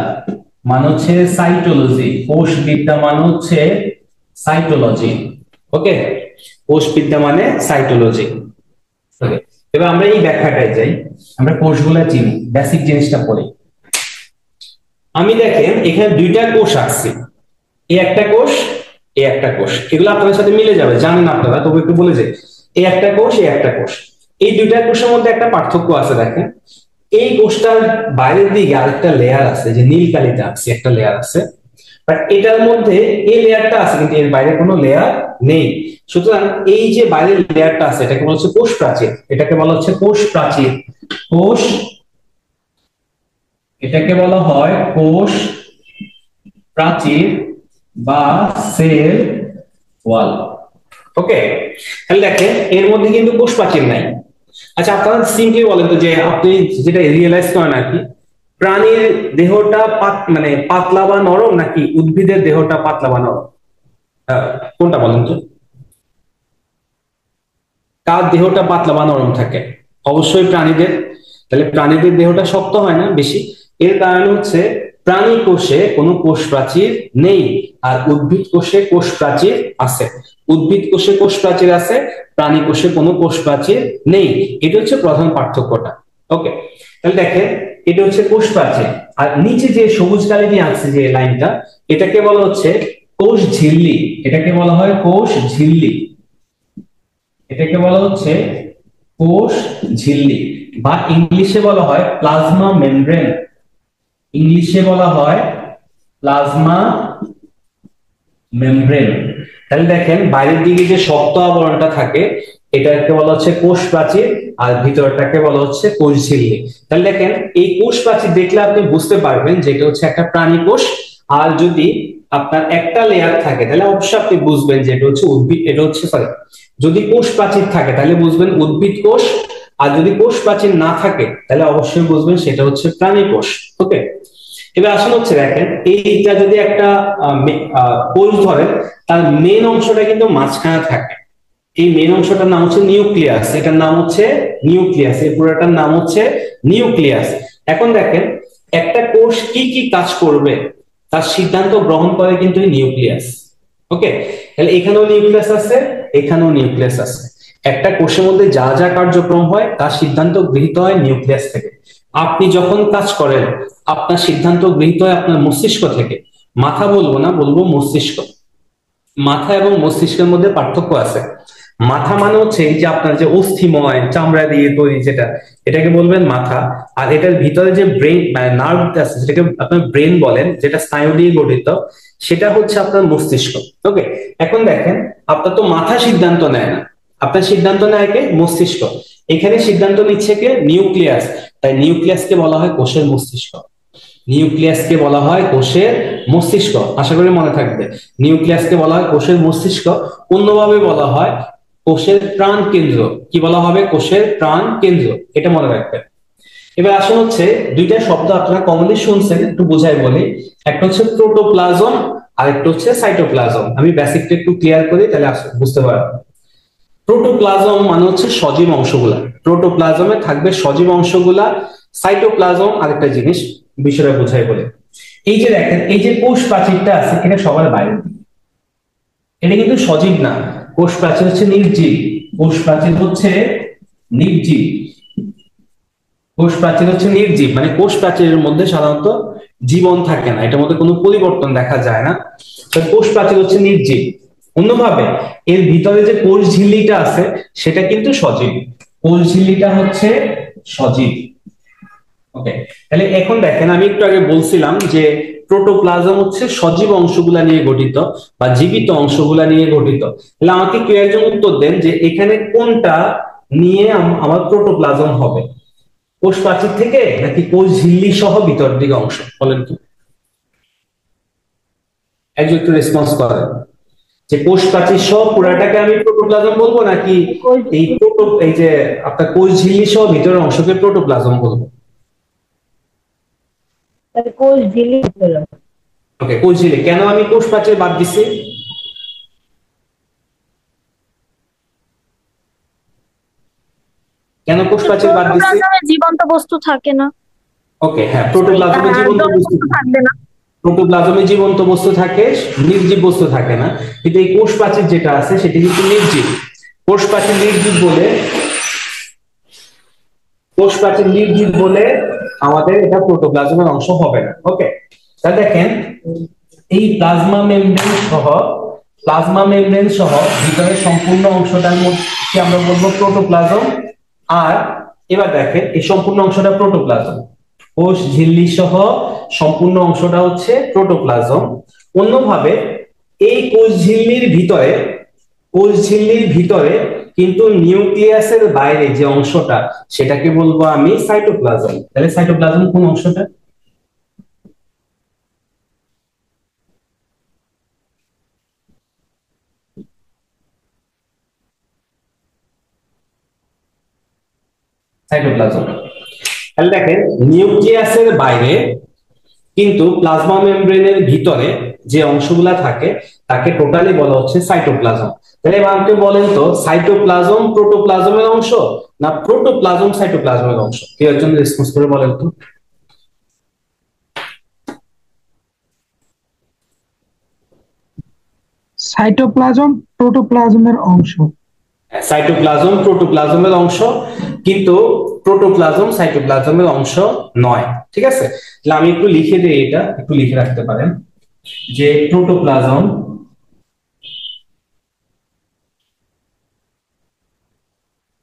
মানে হচ্ছে সাইটোলজি। কোষবিদ্যা মানে হচ্ছে সাইটোলজি। ওকে, কোষবিদ্যা মানে সাইটোলজি। ওকে, এবার আমরা এই ব্যাখ্যাটায় যাই, আমরা কোষগুলা চিনি, বেসিক জিনিসটা পড়ি। আমি দেখেন এখানে দুইটা কোষ আছে, এই একটা কোষ, এই একটা কোষ, এগুলো আপনাদের সাথে মিলে যাবে, জানেন আপনারা, তবু একটু বলে যাই। এই একটা কোষ, এই একটা কোষ, এই দুইটা কোষের মধ্যে একটা পার্থক্য আছে। দেখেন, এই কোষটার বাইরের দিকে আরেকটা লেয়ার আছে, যে নীল কালিতে আছে একটা লেয়ার আছে, বাট এটার মধ্যে এই লেয়ারটা আছে কিন্তু এর বাইরে কোনো লেয়ার নেই। সুতরাং এই যে বাইরের লেয়ারটা আছে এটাকে বলা হচ্ছে কোষ প্রাচীর। এটাকে বলা হচ্ছে কোষ প্রাচীর। কোষ, এটাকে বলা হয় কোষ প্রাচীর বা সেল ওয়াল। ওকে, তাহলে দেখেন এর মধ্যে কিন্তু কোষ প্রাচীর নাই। আচ্ছা, আপনারা সিম্পলি বলেন তো, যে আপনি যেটা রিয়েলাইজ করেন আর কি, প্রাণীর দেহটা মানে পাতলা বা নরম, নাকি উদ্ভিদের দেহটা পাতলা বা নরম? কোনটা বলেন তো? কার দেহটা পাতলা বা নরম থাকে? অবশ্যই প্রাণীদের। তাহলে প্রাণীদের দেহটা শক্ত হয় না বেশি। এর কারণ হচ্ছে প্রাণী কোষে কোনো কোষ প্রাচীর নেই, আর উদ্ভিদ কোষে কোষ প্রাচীর আছে। উদ্ভিদ কোষে কোষ প্রাচীর আছে, প্রাণী কোষে কোনো কোষ প্রাচীর নেই। এটা হচ্ছে প্রধান পার্থক্যটা। ওকে, তাহলে দেখেন, এটা হচ্ছে কোষ প্রাচীর। আর নিচে যে সবুজ কালি দিয়ে আছে যে লাইনটা, এটাকে বলা হচ্ছে কোষ ঝিল্লি। এটাকে বলা হয় কোষ ঝিল্লি। এটাকে বলা হচ্ছে কোষ ঝিল্লি, বা ইংলিশে বলা হয় প্লাজমা মেমব্রেন। ইংলিশে বলা হয় প্লাজমা মেমব্রেন। তাহলে দেখেন, বাইরের দিকে যে শক্ত আবরণটা থাকে এটাকে বলা হচ্ছে কোষ প্রাচীর, আর ভিতরটাকে বলা হচ্ছে কোষ ঝিল্লি। তাহলে দেখেন, এই কোষ প্রাচীর দেখলে আপনি বুঝতে পারবেন যে এটা হচ্ছে একটা প্রাণী কোষ। আর যদি আপনার একটা লেয়ার থাকে তাহলে অবশ্যই আপনি বুঝবেন যে এটা হচ্ছে উদ্ভিদ, এটা হচ্ছে সরি, যদি কোষ প্রাচীর থাকে তাহলে বুঝবেন উদ্ভিদ কোষ, আর যদি কোষ প্রাচীর না থাকে তাহলে অবশ্যই বুঝবেন সেটা হচ্ছে প্রাণী কোষ। ওকে, এবার আসলে হচ্ছে দেখেন, এইটা যদি একটা কোষ ধরেন, তার মেন অংশটা কিন্তু মাঝখানে থাকে। এই মেন অংশটার নাম হচ্ছে নিউক্লিয়াস। এটার নাম হচ্ছে নিউক্লিয়াস, এই পুরোটার নাম হচ্ছে নিউক্লিয়াস। এখন দেখেন, একটা কোষ কি কি কাজ করবে তার সিদ্ধান্ত গ্রহণ করে কিন্তু এই নিউক্লিয়াস। ওকে, তাহলে এখানেও নিউক্লিয়াস আছে, এখানেও নিউক্লিয়াস আছে। একটা কোষের মধ্যে যা যা কার্যক্রম হয় তার সিদ্ধান্ত গৃহীত হয় নিউক্লিয়াস থেকে। আপনি যখন কাজ করেন আপনার সিদ্ধান্ত গৃহীত হয় আপনার মস্তিষ্ক থেকে। মাথা বলবো না, বলবো মস্তিষ্ক। মাথা এবং মস্তিষ্কের মধ্যে পার্থক্য আছে। মাথা মানে হচ্ছে এই যে আপনার যে অস্থিময় চামড়া দিয়ে তৈরি যেটা, এটাকে বলবেন মাথা। আর এটার ভিতরে যে ব্রেন মানে নার্ভ আছে যেটাকে আপনার ব্রেন বলেন, যেটা স্নায়ু দিয়ে গঠিত, সেটা হচ্ছে আপনার মস্তিষ্ক। ওকে, এখন দেখেন, আপনার তো মাথা সিদ্ধান্ত নেয় না, আপনার সিদ্ধান্ত নেয় কে? মস্তিষ্ক। এখানে সিদ্ধান্ত নিচ্ছে কে? নিউক্লিয়াস। তাই নিউক্লিয়াসকে বলা হয় কোষের মস্তিষ্ক। নিউক্লিয়াসকে বলা হয় কোষের মস্তিষ্ক। আশা করি মনে থাকবে, নিউক্লিয়াসকে বলা হয় কোষের মস্তিষ্ক। অন্যভাবে বলা হয় কোষের প্রাণ কেন্দ্র। কি বলা হবে? কোষের প্রাণ কেন্দ্র। এটা মনে রাখবেন। এবার আসুন হচ্ছে দুইটা শব্দ আপনারা কমনলি শুনছেন, একটু বোঝাই বলি। একটা হচ্ছে প্রোটোপ্লাজম, আর একটা হচ্ছে সাইটোপ্লাজম। আমি বেসিকটা একটু ক্লিয়ার করি, তাহলে বুঝতে পারবেন। প্রোটোপ্লাজম মানে হচ্ছে সজীব অংশগুলা, প্রোটোপ্লাজমে থাকবে সজীব অংশগুলা। সাইটোপ্লাজম আরেকটা জিনিস, বিষয়টা বোঝাই বলে। এই যে দেখেন, এই যে কোষ প্রাচীরটা আছে এটা সবার বাইরে, এটা কিন্তু সজীব না। কোষ প্রাচীর হচ্ছে নির্জীব, কোষ প্রাচীর হচ্ছে নির্জীব, কোষ প্রাচীর হচ্ছে নির্জীব, মানে কোষ প্রাচীরের মধ্যে সাধারণত জীবন থাকে না, এটার মধ্যে কোনো পরিবর্তন দেখা যায় না। কোষ প্রাচীর হচ্ছে নির্জীব। অন্যভাবে এর ভিতরে যে কোষ ঝিল্লিটা আছে সেটা কিন্তু সজীব, কোষ ঝিল্লিটা হচ্ছে সজীব। ওকে, তাহলে এখন দেখেন, আমি একটু আগে বলছিলাম যে প্রোটোপ্লাজম হচ্ছে সজীব অংশগুলা নিয়ে গঠিত বা জীবিত অংশগুলা নিয়ে গঠিত। তাহলে আমাকে কেউ একজন উত্তর দেন যে এখানে কোনটা নিয়ে আমার প্রোটোপ্লাজম হবে, কোষ প্রাচীর থেকে নাকি কোষ ঝিল্লি সহ ভিতর দিকে অংশ? বলেন তো, একজন একটু রেসপন্স করেন যে কোষ প্রাচীর সহ পুরাটাকে আমি প্রোটোপ্লাজম বলবো নাকি এই যে আপনার কোষ ঝিল্লি সহ ভিতরের অংশকে প্রোটোপ্লাজম বলবো? কোষ ঝিল্লি হলো। ওকে, কোষ ঝিল্লি। কেন আমি কোষ প্রাচীর বাদ দিছি? কেন কোষ প্রাচীর বাদ দিছি? প্রোটোপ্লাজমে জীবন্ত বস্তু থাকে না। ওকে, হ্যাঁ, প্রোটোপ্লাজমে জীবন্ত বস্তু থাকবে না। প্রোটোপ্লাজমে জীবন্ত বস্তু থাকে, নির্জীব বস্তু থাকে না। কিন্তু এই কোষ প্রাচীর যেটা আছে সেটা কিন্তু নির্জীব। কোষ প্রাচীর নির্জীব বলে, কোষ প্রাচীর নির্জীব বলে আমাদের এটা প্রোটোপ্লাজমের অংশ হবে না। ওকে, তাহলে দেখেন, এই প্লাজমা মেমব্রেন সহ, প্লাজমা মেমব্রেন সহ ভিতরে সম্পূর্ণ অংশটার মধ্যে আমরা বলবো প্রোটোপ্লাজম। আর এবার দেখেন, এই সম্পূর্ণ অংশটা প্রোটোপ্লাজম, কোষ ঝিল্লি সহ সম্পূর্ণ অংশটা হচ্ছে প্রোটোপ্লাজম। অন্যভাবে এই কোষ ঝিল্লির ভিতরে, কোষ ঝিল্লির ভিতরে কিন্তু নিউক্লিয়াসের বাইরে যে অংশটা সেটাকে বলবো আমি সাইটোপ্লাজম। তাহলে সাইটোপ্লাজম কোন অংশটা? সাইটোপ্লাজম। তাহলে দেখেন, নিউক্লিয়াসের বাইরে কিন্তু প্লাজমা মেমব্রেনের ভিতরে যে অংশগুলা থাকে তাকে টোটালি বলা হচ্ছে সাইটোপ্লাজম। তাহলে এবার আমাকে বলেন তো, সাইটোপ্লাজম প্রোটোপ্লাজমের অংশ না প্রোটোপ্লাজম সাইটোপ্লাজমের অংশ? কেউ একজন রেসপন্স করে বলেন তো। সাইটোপ্লাজম প্রোটোপ্লাজমের অংশ। সাইটোপ্লাজম প্রোটোপ্লাজমের অংশ, কিন্তু প্রোটোপ্লাজম সাইটোপ্লাজমের অংশ নয়। ঠিক আছে, তাহলে আমি একটু লিখে দিই, এটা একটু লিখে রাখতে পারেন যে প্রোটোপ্লাজম,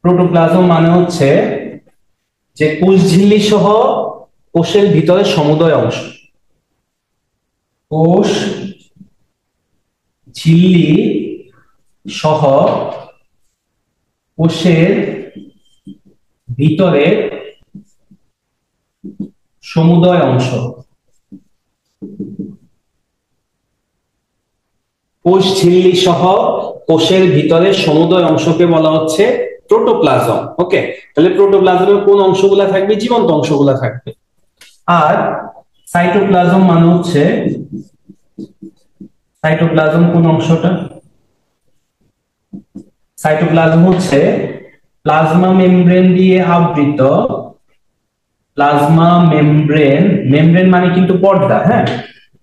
প্রোটোপ্লাজম মানে হচ্ছে যে কোষ ঝিল্লি সহ কোষের ভিতরে সমুদয় অংশ, কোষ ঝিল্লি সহ কোষের ভিতরে সমুদয় অংশ। কোষ ঝিল্লি সহ কোষের ভিতরে সমুদয় অংশকে বলা হচ্ছে প্রোটোপ্লাজম। ওকে, তাহলে প্রোটোপ্লাজমের কোন অংশগুলা থাকবে? জীবন্ত অংশগুলা থাকবে। আর সাইটোপ্লাজম মানে হচ্ছে, সাইটোপ্লাজম কোন অংশটা? সাইটোপ্লাজম হচ্ছে প্লাজমা মেমব্রেন দিয়ে আবৃত, প্লাজমা মেমব্রেন, মেমব্রেন মানে কিন্তু পর্দা, হ্যাঁ,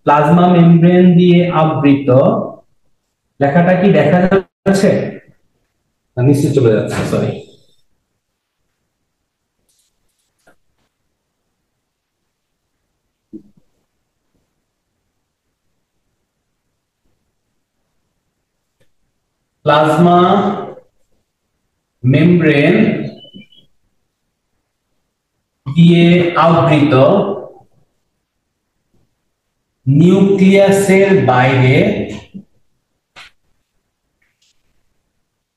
প্লাজমা মেমব্রেন দিয়ে আবৃত। লেখাটা কি দেখা যাচ্ছে? নিচে চলে যাচ্ছে, সরি। প্লাজমা মেমব্রেন দিয়ে আবৃত, নিউক্লিয়াসের বাইরে,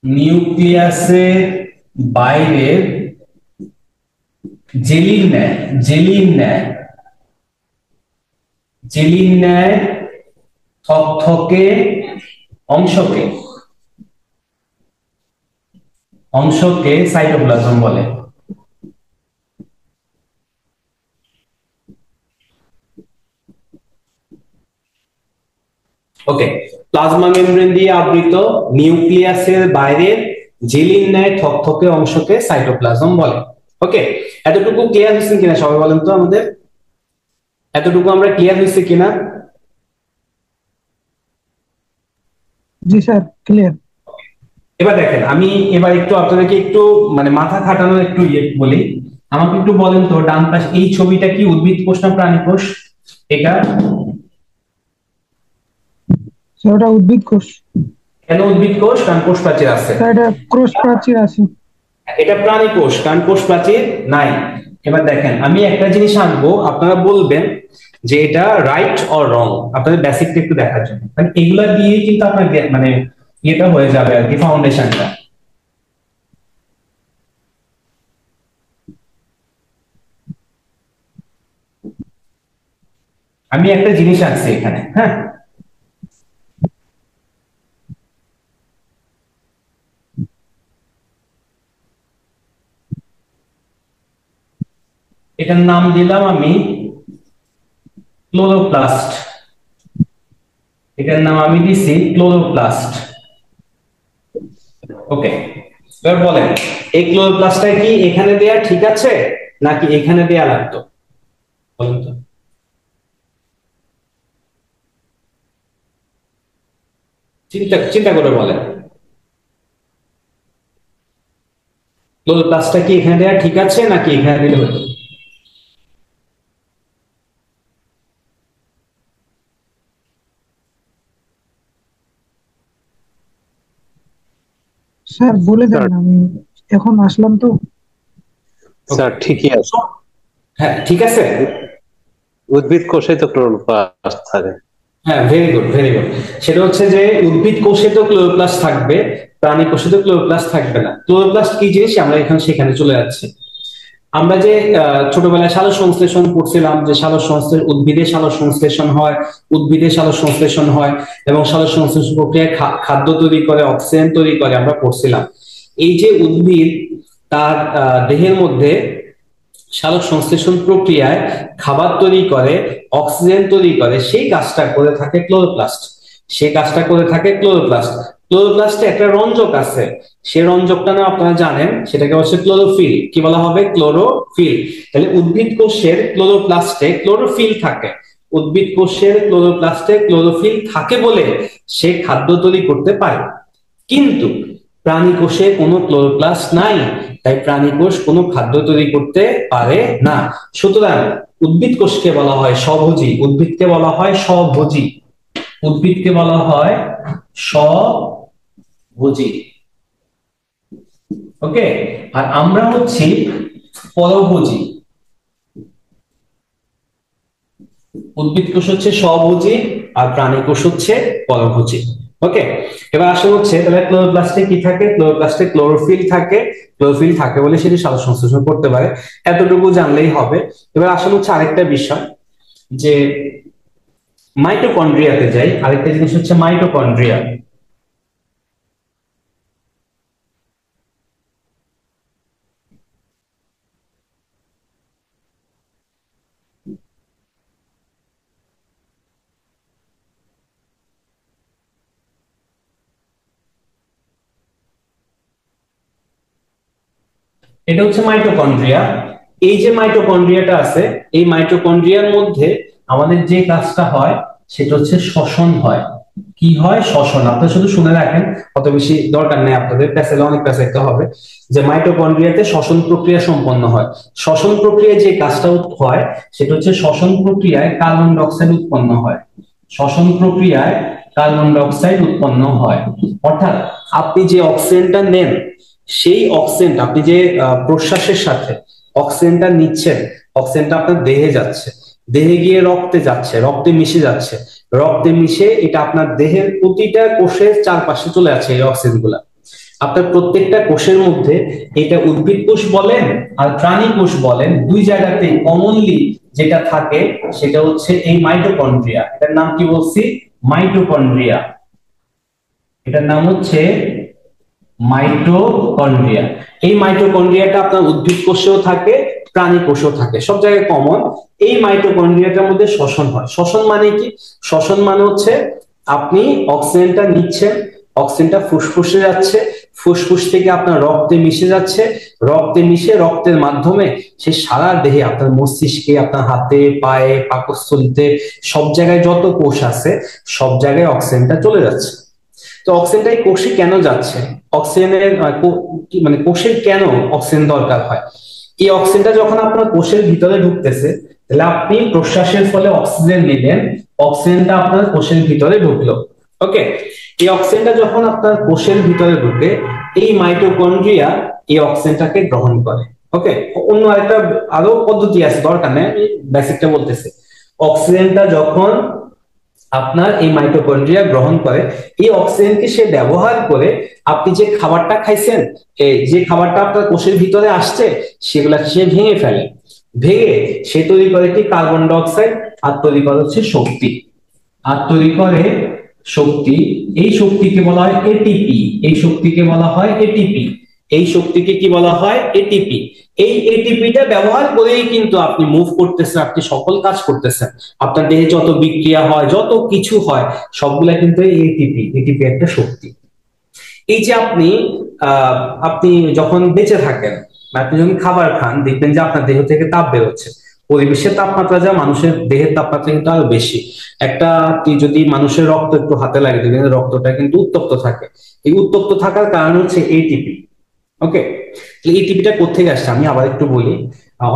নিউক্লিয়াসের বাইরে জেলির ন্যায়, জেলির ন্যায়, জেলির ন্যায় থকথকে অংশকে, অংশকে সাইটোপ্লাজম বলে। ওকে, প্লাজমা মেমব্রেন দিয়ে আবৃত, নিউক্লিয়াসের বাইরে জেলির ন্যায় থকথকে অংশকে সাইটোপ্লাজম বলে। ওকে, এতটুকু ক্লিয়ার হয়েছে কিনা সবাই বলেন তো আমাদের? এতটুকু আমরা ক্লিয়ার হয়েছে কিনা? জি স্যার, ক্লিয়ার। এবার দেখেন, আমি এবার একটু আপনাদেরকে একটু মানে মাথা খাটানোর একটু বলি। আমাকে একটু বলেন তো, ডান পাশে এই ছবিটা কি উদ্ভিদ কোষ না প্রাণী কোষ? এটা স্যার ওটা উদ্ভিদ কোষ। কেন উদ্ভিদ কোষ? কারণ কোষ প্রাচীর আছে। স্যার এটা কোষ প্রাচীর আছে। এটা প্রাণী কোষ, কারণ কোষ প্রাচীর নাই। এবার দেখেন, আমি একটা জিনিস আনবো, আপনারা বলবেন যে এটা রাইট অর রং, আপনাদের বেসিকটা একটু দেখার জন্য। কারণ এগুলা দিয়ে কিন্তু আপনার মানে এটা হয়ে যাবে আর কি, ফাউন্ডেশনটা। আমি একটা জিনিস আনছি এখানে, হ্যাঁ, এটার নাম দিলাম আমি ক্লোরোপ্লাস্ট। এটার নাম আমি দিছি ক্লোরোপ্লাস্ট। ওকে, এবার বলেন এই ক্লোরোপ্লাস্টটা কি এখানে দেয়া ঠিক আছে নাকি এখানে দেয়া লাগতো? বলেন তো। চিন্তা চিন্তা করে বলেন, ক্লোরোপ্লাস্টটা কি এখানে দেয়া ঠিক আছে নাকি এখানে দিলে হতো? স্যার বলে দেন, আমি এখন আসলাম তো। স্যার ঠিকই আছে। হ্যাঁ ঠিক আছে। উদ্ভিদ কোষে তো ক্লোরোপ্লাস্ট থাকে। হ্যাঁ, ভেরি গুড ভেরি গুড। সেটা হচ্ছে যে উদ্ভিদ কোষে তো ক্লোরোপ্লাস্ট থাকবে, প্রাণী কোষে তো ক্লোরোপ্লাস্ট থাকবে না। ক্লোরোপ্লাস্ট কি জিনিস আমরা এখানে সেখানে চলে যাচ্ছি। আমরা যে ছোটবেলায় সালোক সংশ্লেষণ পড়ছিলাম, যে সালোক সংশ্লেষণ, উদ্ভিদে সালোক সংশ্লেষণ হয়, উদ্ভিদে সালোক সংশ্লেষণ হয় এবং সালোক সংশ্লেষণ প্রক্রিয়ায় খাদ্য তৈরি করে, অক্সিজেন তৈরি করে, আমরা পড়ছিলাম। এই যে উদ্ভিদ তার দেহের মধ্যে সালোক সংশ্লেষণ প্রক্রিয়ায় খাবার তৈরি করে, অক্সিজেন তৈরি করে, সেই কাজটা করে থাকে ক্লোরোপ্লাস্ট। সেই কাজটা করে থাকে ক্লোরোপ্লাস্ট। ক্লোরোপ্লাস্টে একটা রঞ্জক আছে, সেই রঞ্জকটা না আপনারা জানেন, সেটাকে হচ্ছে ক্লোরোফিল। কি বলা হবে? ক্লোরোফিল। তাহলে উদ্ভিদ কোষের ক্লোরোপ্লাস্টে ক্লোরোফিল থাকে। উদ্ভিদ কোষের ক্লোরোপ্লাস্টে ক্লোরোফিল থাকে বলে সে খাদ্য তৈরি করতে পারে। কিন্তু প্রাণী কোষে কোনো ক্লোরোপ্লাস্ট নাই, তাই প্রাণী কোষ কোনো খাদ্য তৈরি করতে পারে না। সুতরাং উদ্ভিদ কোষকে বলা হয় স্বভোজী, উদ্ভিদকে বলা হয় স্বভোজী, উদ্ভিদকে বলা হয় স্বভোজী। ওকে, আর আমরা হচ্ছি পরভোজী। উদ্ভিদ কোষ হচ্ছে স্বভোজী আর প্রাণী কোষ হচ্ছে পরভোজী। ওকে, এবার আসলে হচ্ছে তাহলে ক্লোরোপ্লাস্টে কি থাকে? ক্লোরোপ্লাস্টে ক্লোরোফিল থাকে। ক্লোরোফিল থাকে বলে সেটি সালোক সংশ্লেষণ করতে পারে, এতটুকু জানলেই হবে। এবার আসলে হচ্ছে আরেকটা বিষয়, যে মাইটোকন্ড্রিয়াতে যাই। আরেকটা জিনিস হচ্ছে মাইটোকন্ড্রিয়া। এটা হচ্ছে মাইটোকন্ড্রিয়া। এই যে মাইটোকন্ড্রিয়াটা আছে, এই মাইটোকন্ড্রিয়ার মধ্যে আমাদের যে কাজটা হয় সেটা হচ্ছে শ্বসন হয়। কি হয়? শ্বসন। আপনারা শুধু শুনে রাখেন, অত বেশি দরকার নেই আপনাদের, প্যাসেলে অনেক প্যাসেলতে হবে যে মাইটোকন্ড্রিয়াতে শ্বসন প্রক্রিয়া সম্পন্ন হয়। শ্বসন প্রক্রিয়ায় যে কাজটা হয় সেটা হচ্ছে শ্বসন প্রক্রিয়ায় কার্বন ডাই অক্সাইড উৎপন্ন হয়। শ্বসন প্রক্রিয়ায় কার্বন ডাই অক্সাইড উৎপন্ন হয়। অর্থাৎ আপনি যে অক্সিজেনটা নেন, সেই অক্সিজেনটা আপনি যে প্রশ্বাসের সাথে অক্সিজেনটা নিচ্ছেন, অক্সিজেনটা আপনার দেহে যাচ্ছে, দেহে গিয়ে রক্তে যাচ্ছে, রক্তে মিশে যাচ্ছে, রক্তে মিশে এটা আপনার দেহের প্রতিটা কোষের চারপাশে চলে যাচ্ছে এই অক্সিজেন গুলা। আপনার প্রত্যেকটা কোষের মধ্যে, এটা উদ্ভিদ কোষ বলেন আর প্রাণী কোষ বলেন, দুই জায়গাতেই কমনলি যেটা থাকে সেটা হচ্ছে এই মাইটোকন্ড্রিয়া। এটার নাম কি বলছি? মাইটোকন্ড্রিয়া। এটার নাম হচ্ছে মাইটোকন্ড্রিয়া। এই মাইটোকন্ড্রিয়াটা আপনার উদ্ভিদ কোষেও থাকে, প্রাণী কোষেও থাকে, সব জায়গায় কমন। এই মাইটোকন্ড্রিয়াটার মধ্যে শ্বসন হয়। শ্বসন মানে কি? শ্বসন মানে হচ্ছে আপনি অক্সিজেনটা নিচ্ছেন, অক্সিজেনটা ফুসফুসে যাচ্ছে, ফুসফুস থেকে আপনার রক্তে মিশে যাচ্ছে, রক্তে মিশে রক্তের মাধ্যমে সে সারা দেহে আপনার মস্তিষ্কে, আপনার হাতে পায়ে পাকস্থলীতে সব জায়গায় যত কোষ আছে সব জায়গায় অক্সিজেনটা চলে যাচ্ছে। তো অক্সিজেনটা এই কোষে কেন যাচ্ছে, অক্সিজেনের মানে কোষের কেন অক্সিজেন দরকার হয়? এই অক্সিজেনটা যখন আপনার কোষের ভিতরে ঢুকতেছে, তাহলে আপনি প্রশ্বাসের ফলে অক্সিজেন নিলেন, অক্সিজেনটা আপনার কোষের ভিতরে ঢুকলো। ওকে, এই অক্সিজেনটা যখন আপনার কোষের ভিতরে ঢুকে, এই মাইটোকন্ড্রিয়া এই অক্সিজেনটাকে গ্রহণ করে। ওকে, অন্য আরেকটা আরো পদ্ধতি আছে, দরকার নেই, আমি বেসিকটা বলতেছি। অক্সিজেনটা যখন আপনার এই মাইটোকন্ড্রিয়া গ্রহণ করে, এই অক্সিজেনকে সে ব্যবহার করে আপনি যে খাবারটা খাইছেন, এই যে খাবারটা আপনার কোষের ভিতরে আসছে সেগুলা সে ভেঙে ফেলে, ভেঙে সে তৈরি করে কি কার্বন ডাই অক্সাইড, আর তৈরি করে হচ্ছে শক্তি, আর তৈরি করে শক্তি। এই শক্তিকে বলা হয় এটিপি, এই শক্তিকে বলা হয় এটিপি, এই শক্তিকে কি বলা হয়? এটিপি। এই এটিপিটা ব্যবহার করেই কিন্তু আপনি মুভ করতেছেন, আপনি সকল কাজ করতেছেন, আপনার দেহে যত বিক্রিয়া হয়, যত কিছু হয়, সবগুলা কিন্তু এই এটিপি, এটিপি একটা শক্তি। এই যে আপনি যখন বেঁচে থাকেন, আপনি যখন খাবার খান, দেখবেন যে আপনার দেহ থেকে তাপ বেরোচ্ছে। পরিবেশের তাপমাত্রা যা, মানুষের দেহের তাপমাত্রা কিন্তু আরো বেশি। যদি মানুষের রক্ত একটু হাতে লাগে, দেখবেন রক্তটা কিন্তু উত্তপ্ত থাকে। এই উত্তপ্ত থাকার কারণ হচ্ছে এটিপি। ওকে, এটিপিটা কোথেকে আসছে আমি আবার একটু বলি,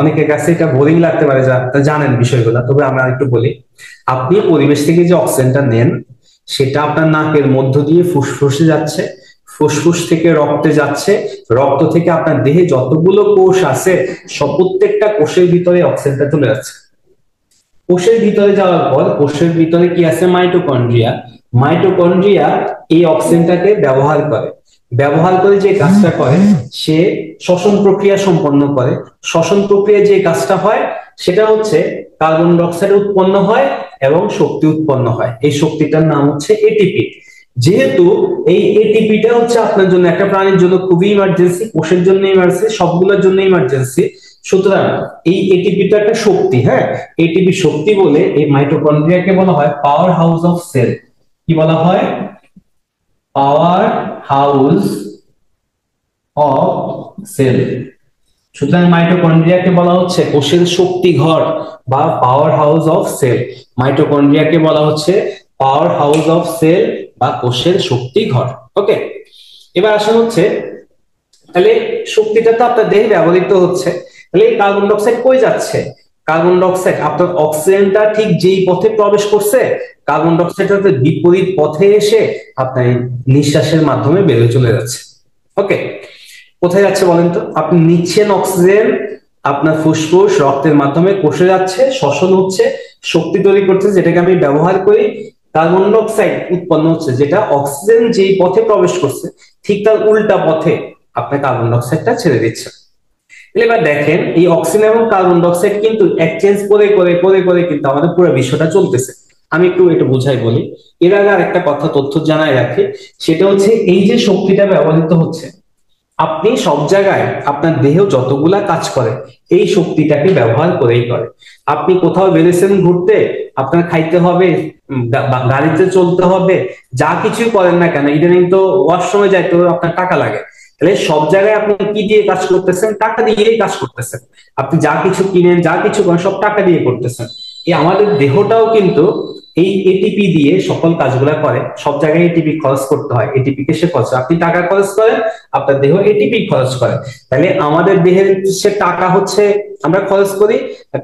অনেকের কাছে এটা বোরিং লাগতে পারে, জানেন বিষয়গুলো, তবে আমরা একটু বলি। আপনি পরিবেশ থেকে যে অক্সিজেনটা নেন, সেটা আপনার নাকের মধ্য দিয়ে ফুসফুসে যাচ্ছে, ফুসফুস থেকে রক্তে যাচ্ছে, রক্ত থেকে আপনার দেহে যতগুলো কোষ আছে সব প্রত্যেকটা কোষের ভিতরে অক্সিজেনটা চলে যাচ্ছে। কোষের ভিতরে যাওয়ার পর কোষের ভিতরে কি আছে? মাইটোকন্ড্রিয়া। মাইটোকন্ড্রিয়া এই অক্সিজেনটাকে ব্যবহার করে যে কাজটা করে, সে শ্বসন প্রক্রিয়া সম্পন্ন করে। শ্বসন প্রক্রিয়া যে কাজটা হয় সেটা হচ্ছে কার্বন ডাই অক্সাইড উৎপন্ন হয় এবং শক্তি উৎপন্ন হয়। এই শক্তিটার নাম হচ্ছে এটিপি। যেহেতু এই এটিপিটা হচ্ছে আপনার জন্য, একটা প্রাণীর জন্য খুবই ইমার্জেন্সি, কোষের জন্য ইমার্জেন্সি, সবগুলোর জন্য ইমার্জেন্সি, সুতরাং এই এটিপিটা একটা শক্তি। হ্যাঁ, এটিপি শক্তি বলে এই মাইটোকন্ড্রিয়াকে বলা হয় পাওয়ার হাউস অফ সেল। কি বলা হয়? Power house of cell. সুতরাং মাইটোকন্ড্রিয়াকে বলা হচ্ছে কোষের শক্তি ঘর বা পাওয়ার হাউস অফ সেল। মাইটোকন্ড্রিয়াকে বলা হচ্ছে পাওয়ার হাউস অফ সেল বা কোষের শক্তি ঘর। ওকে, এবার আসলে হচ্ছে, তাহলে শক্তিটা তো আপনার দেহে ব্যবহৃত হচ্ছে, তাহলে এই কার্বন ডাই অক্সাইড কই যাচ্ছে? কার্বন ডাই অক্সাইড আপনার অক্সিজেনটা ঠিক যেই পথে প্রবেশ করছে, কার্বন ডাই অক্সাইডটা বিপরীত পথে এসে আপনার নিঃশ্বাসের মাধ্যমে বেরিয়ে চলে যাচ্ছে। ওকে, কোথায় যাচ্ছে বলেন তো? আপনি নিচ্ছেন অক্সিজেন, আপনার ফুসফুস রক্তের মাধ্যমে কোষে যাচ্ছে, শ্বসন হচ্ছে, শক্তি তৈরি করছে, যেটাকে আমি ব্যবহার করি। কার্বন ডাই অক্সাইড উৎপন্ন হচ্ছে, যেটা অক্সিজেন যেই পথে প্রবেশ করছে ঠিক তার উল্টা পথে আপনার কার্বন ডাই অক্সাইডটা ছেড়ে দিচ্ছে। এবার দেখেন, এই অক্সিজেন এবং কার্বন ডাই অক্সাইড কিন্তু এক্সচেঞ্জ করে করে করে করে কিন্তু আমাদের পুরো বিশ্বটা চলতেছে। আমি একটু বুঝাই বলি। এর আগে আরেকটা কথা তথ্য জানাই রাখি, সেটা হচ্ছে এই যে শক্তিটা ব্যবহৃত হচ্ছে, আপনি সব জায়গায় আপনার দেহ যতগুলা কাজ করে এই শক্তিটাকে ব্যবহার করেই করে। আপনি কোথাও বেরিয়েছেন ঘুরতে, আপনার খাইতে হবে, গাড়িতে চলতে হবে, যা কিছুই করেন না কেন, ইদানিং তো ওয়াশরুমে যাইতে আপনার টাকা লাগে, তাহলে সব জায়গায় আপনি কি দিয়ে কাজ করতেছেন? টাকা দিয়েই কাজ করতেছেন। আপনি যা কিছু কিনেন, যা কিছু করেন, সব টাকা দিয়ে করতেছেন। এই আমাদের দেহটাও কিন্তু এই এটিপি দিয়ে সকল কাজগুলা করে, সব জায়গায় এটিপি খরচ করতে হয়, এটিপি কে সে খরচ, আপনি টাকা খরচ করেন, আপনার দেহ এটিপি খরচ করে। তাহলে আমাদের দেহের সে টাকা হচ্ছে আমরা খরচ করি,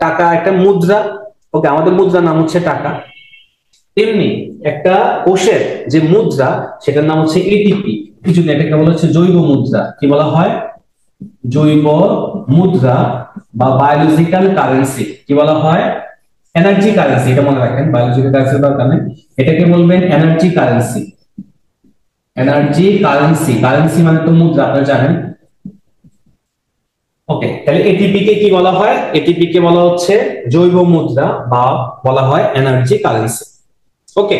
টাকা একটা মুদ্রা। ওকে, আমাদের মুদ্রার নাম হচ্ছে টাকা। তেমনি একটা কোষের যে মুদ্রা সেটার নাম হচ্ছে এটিপি। এই জন্য এটাকে বলা হচ্ছে জৈব মুদ্রা। কি বলা হয়? জৈব মুদ্রা বা বায়োলজিক্যাল কারেন্সি। কি বলা হয়? Energy currency. এটা মনে রাখেন, বায়োলজিক্যাল কারেন্সি দরকার নেই, এটাকে বলবেন energy currency. Energy currency, currency মানে তো মুদ্রা, আপনারা জানেন। ওকে, তাহলে এটিপি কে কি বলা হয়? এটিপি কে বলা হচ্ছে জৈব মুদ্রা বা বলা হয় এনার্জি কারেন্সি। ওকে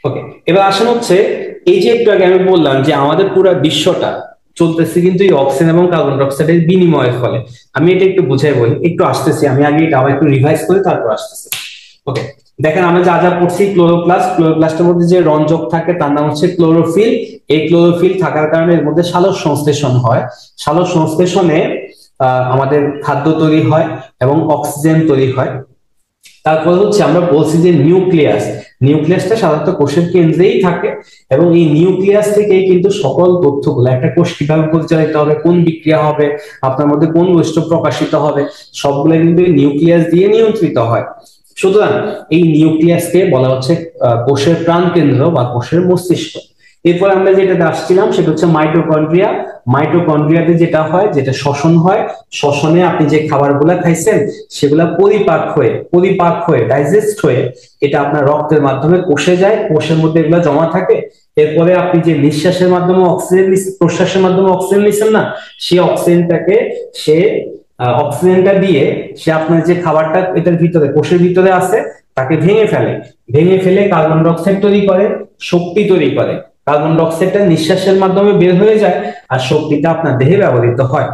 ওকে, এবার আসেন হচ্ছে, এই যে একটু আগে আমি বললাম যে আমাদের পুরো বিশ্বটা চলতেছে কিন্তু এই অক্সিজেন এবং কার্বন ডাই অক্সাইডের বিনিময়ের ফলে। আমি এটা একটু বুঝাই বলি, একটু আসতেছি, আমি আগে এটা আবার একটু রিভাইজ করে তারপর আসতেছি। ওকে, দেখেন আমরা যা যা পড়ছি, ক্লোরোপ্লাস্টের মধ্যে যে রঞ্জক থাকে তার নাম হচ্ছে ক্লোরোফিল। এই ক্লোরোফিল থাকার কারণে এর মধ্যে সালোক সংশ্লেষণ হয়। সালোক সংশ্লেষণে আমাদের খাদ্য তৈরি হয় এবং অক্সিজেন তৈরি হয়। তারপর হচ্ছে আমরা বলছি যে নিউক্লিয়াসটা সাধারণত কোষের কেন্দ্রেই থাকে এবং এই নিউক্লিয়াস থেকেই কিন্তু সকল তথ্যগুলো, একটা কোষ কিভাবে পরিচালিত হবে, কোন বিক্রিয়া হবে, আপনার মধ্যে কোন বৈশিষ্ট্য প্রকাশিত হবে, সবগুলো কিন্তু নিউক্লিয়াস দিয়ে নিয়ন্ত্রিত হয়। সুতরাং এই নিউক্লিয়াসকে বলা হচ্ছে কোষের প্রাণ কেন্দ্র বা কোষের মস্তিষ্ক। এরপর আমরা যেটা আসছিলাম সেটা হচ্ছে মাইটোকন্ড্রিয়া। মাইটোকন্ড্রিয়াতে যেটা হয়, যেটা শ্বসন হয়, শ্বসনে আপনি যে খাবারগুলা খাইছেন সেগুলা পরিপাক হয়ে ডাইজেস্ট হয়ে এটা আপনার রক্তের মাধ্যমে কোষে যায়, কোষের মধ্যে এগুলা জমা থাকে। এরপরে আপনি যে নিঃশ্বাসের মাধ্যমে অক্সিজেন, প্রশ্বাসের মাধ্যমে অক্সিজেন নিচ্ছেন না, সেই অক্সিজেনটা দিয়ে সে আপনার যে খাবারটা এটার ভিতরে কোষের ভিতরে আছে তাকে ভেঙে ফেলে কার্বন ডাই অক্সাইড তৈরি করে, শক্তি তৈরি করে। কার্বন ডাই অক্সাইডটা নিঃশ্বাসের মাধ্যমে বের হয়ে যায় আর শক্তিটা আপনার দেহে ব্যবহৃত হয়।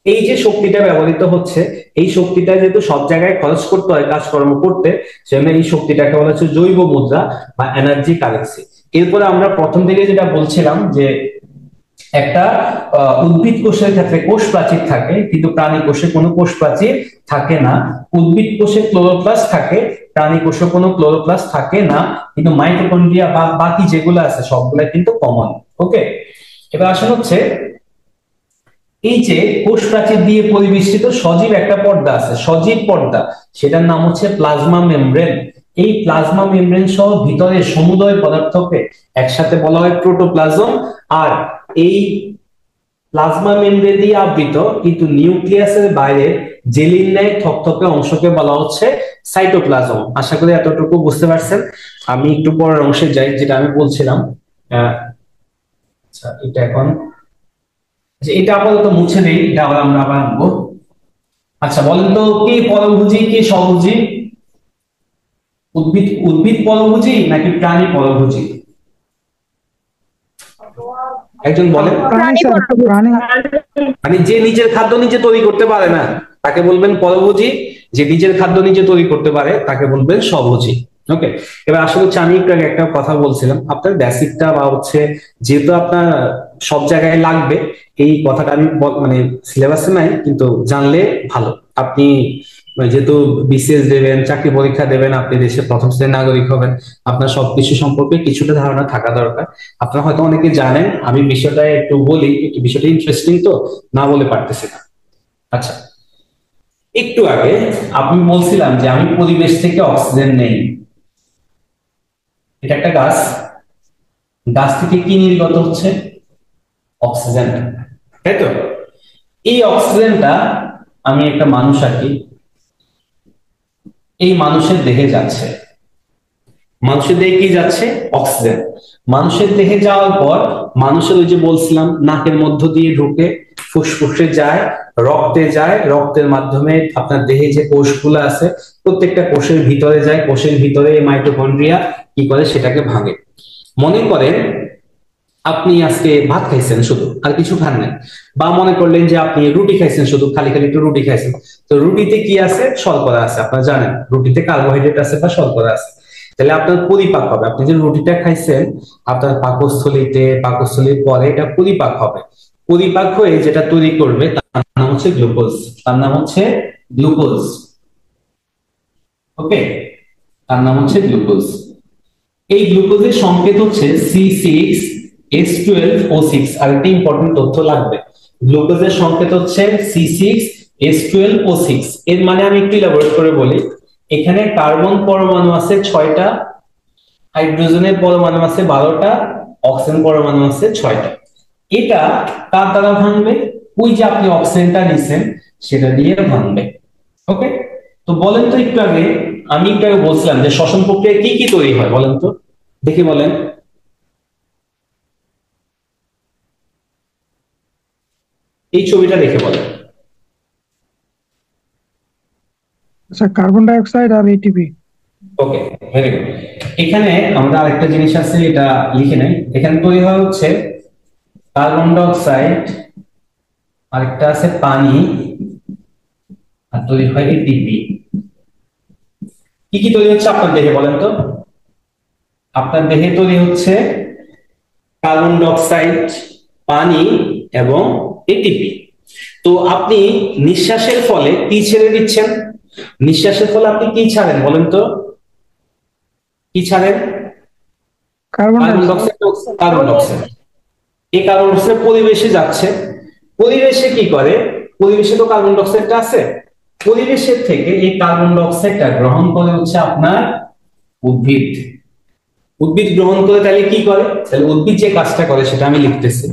এই যে শক্তিটা ব্যবহৃত হচ্ছে, এই শক্তিটা যেহেতু সব জায়গায় খরচ করতে হয় কাজকর্ম করতে, সেজন্য এই শক্তিটাকে বলা হচ্ছে জৈব মুদ্রা বা এনার্জি কারেন্সি। এরপরে আমরা প্রথম থেকে যেটা বলছিলাম যে একটা উদ্ভিদ কোষের ক্ষেত্রে কোষ প্রাচীর থাকে, কিন্তু প্রাণী কোষে কোনো কোষ প্রাচীর থাকে না। উদ্ভিদ কোষে ক্লোরোপ্লাস্ট থাকে, প্রাণী কোষে কোনো ক্লোরোপ্লাস্ট থাকে না, কিন্তু মাইটোকন্ড্রিয়া বা বাকি যেগুলো আছে সবগুলা কিন্তু কমন। ওকে, এবার আসলে হচ্ছে এই যে কোষ প্রাচীর দিয়ে পরিবেষ্টিত সজীব একটা পর্দা আছে, সজীব পর্দা, সেটার নাম হচ্ছে প্লাজমা মেমব্রেন। এই প্লাজমা মেমব্রেন সহ ভিতরে সমুদয় পদার্থকে একসাথে বলা হয় প্রোটোপ্লাজম। আর এই প্লাজমা মেমব্রেন দিয়ে আবৃত কিন্তু নিউক্লিয়াসের বাইরে জেলির ন্যায় থকথকে অংশকে বলা হচ্ছে সাইটোপ্লাজম। আশা করি এতটুকু বুঝতে পারছেন। আমি একটু পরের অংশে যাই, যেটা আমি বলছিলাম। আচ্ছা, এটা এখন এটা আপাতত মুছে নেই, এটা আবার আমরা আবার আনবো। আচ্ছা বলেন তো, কি পরভুজি কি স্বভুজি? উদ্ভিদ পরভুজি নাকি প্রাণী পরভুজি? একজন বলেন। প্রাণী স্যার, প্রাণী। মানে যে নিজের খাদ্য নিজে তৈরি করতে পারে না তাকে বলবেন পরভুজি, যে নিজের খাদ্য নিজে তৈরি করতে পারে তাকে বলবেন স্বভুজি। ওকে, এবার আসলে হচ্ছে আমি একটু আগে একটা কথা বলছিলাম, আপনার বেসিকটা বা হচ্ছে যেহেতু আপনার সব জায়গায় লাগবে এই কথাটা আমি মানে সিলেবাসে নাই, কিন্তু জানলে ভালো। আপনি যেহেতু বিসিএস দেবেন, চাকরি পরীক্ষা দেবেন, আপনি দেশের প্রথম শ্রেণীর নাগরিক হবেন, আপনার সবকিছু সম্পর্কে কিছুটা ধারণা থাকা দরকার। আপনারা হয়তো অনেকে জানেন, আমি বিষয়টা একটু বলি, একটু বিষয়টা ইন্টারেস্টিং তো না বলে পারতেছি না। আচ্ছা, একটু আগে আমি বলছিলাম যে আমি পরিবেশ থেকে অক্সিজেন নেই। এটা একটা গাছ, গাছ থেকে কি নির্গত হচ্ছে? অক্সিজেন, তাই তো? এই অক্সিজেনটা আমি একটা মানুষ আঁকি, এই মানুষের দেহে যাচ্ছে। মানুষের দেহে কি যাচ্ছে? অক্সিজেন। মানুষের দেহে যাওয়ার পর মানুষের ওই যে বলছিলাম নাকের মধ্য দিয়ে ঢুকে ফুসফুসে যায়, রক্তে যায়, রক্তের মাধ্যমে আপনার দেহে যে কোষগুলো আছে প্রত্যেকটা কোষের ভিতরে যায়, কোষের ভিতরে এই মাইটোকন্ড্রিয়া কি করে সেটাকে ভাঙে। মনে করেন আপনি আজকে ভাত খাইছেন শুধু, আর কিছু খান নাই, বা মনে করলেন যে আপনি রুটি খাইছেন শুধু, খালি খালি একটু রুটি খাইছেন। তো রুটিতে কি আছে? শর্করা আছে, আপনারা জানেন রুটিতে কার্বোহাইড্রেট আছে বা শর্করা আছে। তাহলে আপনার পরিপাক হবে, আপনি যে রুটিটা খাইছেন আপনার পাকস্থলীর পরে এটা পরিপাক হবে। পরিপাক হয়ে যেটা তৈরি করবে তার নাম হচ্ছে গ্লুকোজ, তার নাম হচ্ছে গ্লুকোজ। ওকে, তার নাম হচ্ছে গ্লুকোজ। এই গ্লুকোজের সংকেত হচ্ছে C6H12O6। আরেকটা ইম্পর্টেন্ট তথ্য লাগবে, গ্লুকোজের সংকেত হচ্ছে C6H12O6। এর মানে আমি একটু ইলাবোরেট করে বলি, এখানে কার্বন পরমাণু আছে 6টা, হাইড্রোজেনের পরমাণু আছে 12টা, অক্সিজেন পরমাণু আছে 6টা। এটা কার দ্বারা ভাঙবে? ওই যে আপনি অক্সিজেনটা নিছেন সেটা দিয়ে ভাঙবে। ওকে, তো বলেন তো একটু আগে আমি একটু আগে বলছিলাম যে শ্বসন প্রক্রিয়ায় কি কি তৈরি হয়, বলেন তো দেখি, বলেন। এই ছবিটা দেখে বলেন। আচ্ছা, কার্বন ডাই অক্সাইড আর এটিপি। ওকে, ভেরি গুড। এখানে আমরা আরেকটা জিনিস আছে, এটা লিখে নেই। এখানে তৈরি হয় হচ্ছে কার্বন ডাই অক্সাইড, আরেকটা আছে পানি, আর তৈরি হয় এটিপি। কি কি তৈরি হচ্ছে আপনার দেহে বলেন তো? আপনার দেহে তৈরি হচ্ছে কার্বন ডাই অক্সাইড, পানি এবং এটিপি। তো আপনি নিঃশ্বাসের ফলে কি ছেড়ে দিচ্ছেন? নিঃশ্বাসের ফলে আপনি কি ছাড়েন বলেন তো? কি ছাড়েন? Carbon carbon die dioxide. Oxide, carbon die oxide. এই কার্বন ডাই অক্সাইড পরিবেশে যাচ্ছে। পরিবেশে কি করে? পরিবেশে তো কার্বন ডাই অক্সাইডটা আছে। পরিবেশের থেকে এই কার্বন ডাই অক্সাইডটা গ্রহণ করে হচ্ছে আপনার উদ্ভিদ। উদ্ভিদ গ্রহণ করে তাহলে কি করে? তাহলে উদ্ভিদ যে কাজটা করে সেটা আমি লিখতেছি।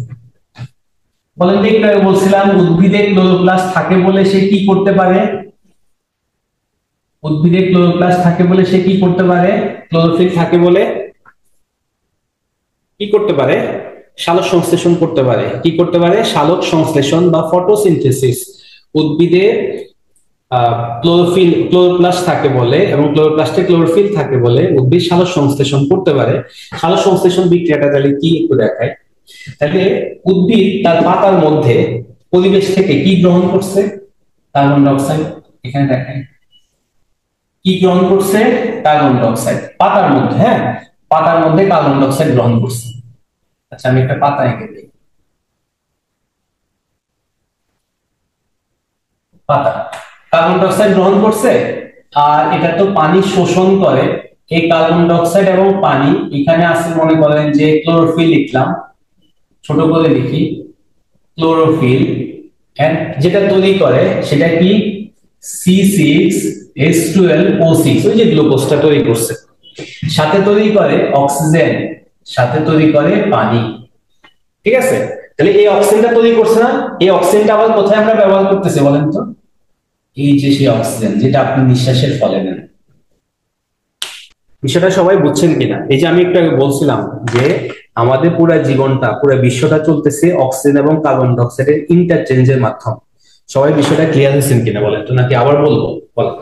বলেন তো, একটু আগে বলছিলাম উদ্ভিদে ক্লোরোপ্লাস্ট থাকে বলে সে কি করতে পারে? উদ্ভিদে ক্লোরোপ্লাস্ট থাকে বলে সে কি করতে পারে? ক্লোরোফিল থাকে বলে কি করতে পারে? সালোক সংশ্লেষণ করতে পারে। কি করতে পারে? সালোক সংশ্লেষণ বা ফটোসিনথেসিস। উদ্ভিদে ক্লোরোপ্লাস্ট থাকে বলে এবং ক্লোরোপ্লাস্টে ক্লোরোফিল থাকে বলে উদ্ভিদ সালোক সংশ্লেষণ করতে পারে। সালোক সংশ্লেষণ বিক্রিয়াটা তাহলে কি একটু দেখায়। তাহলে উদ্ভিদ তার পাতার মধ্যে পরিবেশ থেকে কি গ্রহণ করছে? Carbon die oxide. এখানে দেখেন কি গ্রহণ করছে? কার্বন ডাই অক্সাইড পাতার মধ্যে। হ্যাঁ, পাতার মধ্যে কার্বন ডাই অক্সাইড গ্রহণ করছে। আচ্ছা, আমি একটা পাতা এঁকে দিই। পাতা কার্বন ডাই অক্সাইড গ্রহণ করছে, আর এটা তো পানি শোষণ করে। এই কার্বন ডাই অক্সাইড এবং পানি এখানে আছে, মনে করেন যে ক্লোরোফিল লিখলাম, ছোট করে লিখি ক্লোরোফিল, এন্ড যেটা তৈরি করে সেটা কি? C6H12O6, ওই যে গ্লুকোজটা তৈরি করছে। সাথে তৈরি করে অক্সিজেন, সাথে তৈরি করে পানি। ঠিক আছে, তাহলে এই অক্সিজেনটা তৈরি করছে না? এই অক্সিজেনটা আবার কোথায় আমরা ব্যবহার করতেছি বলেন তো? এই যে সেই অক্সিজেন যেটা আপনি নিঃশ্বাসের ফলে নেন। বিষয়টা সবাই বুঝছেন কিনা? এই যে আমি একটু আগে বলছিলাম যে আমাদের পুরো জীবনটা, পুরো বিশ্বটা চলতেছে অক্সিজেন এবং কার্বন ডাই অক্সাইডের ইন্টারচেঞ্জের মাধ্যমে। সবাই বিষয়টা ক্লিয়ার হয়েছেন কিনা বলেন তো, নাকি আবার বলবো? বলেন।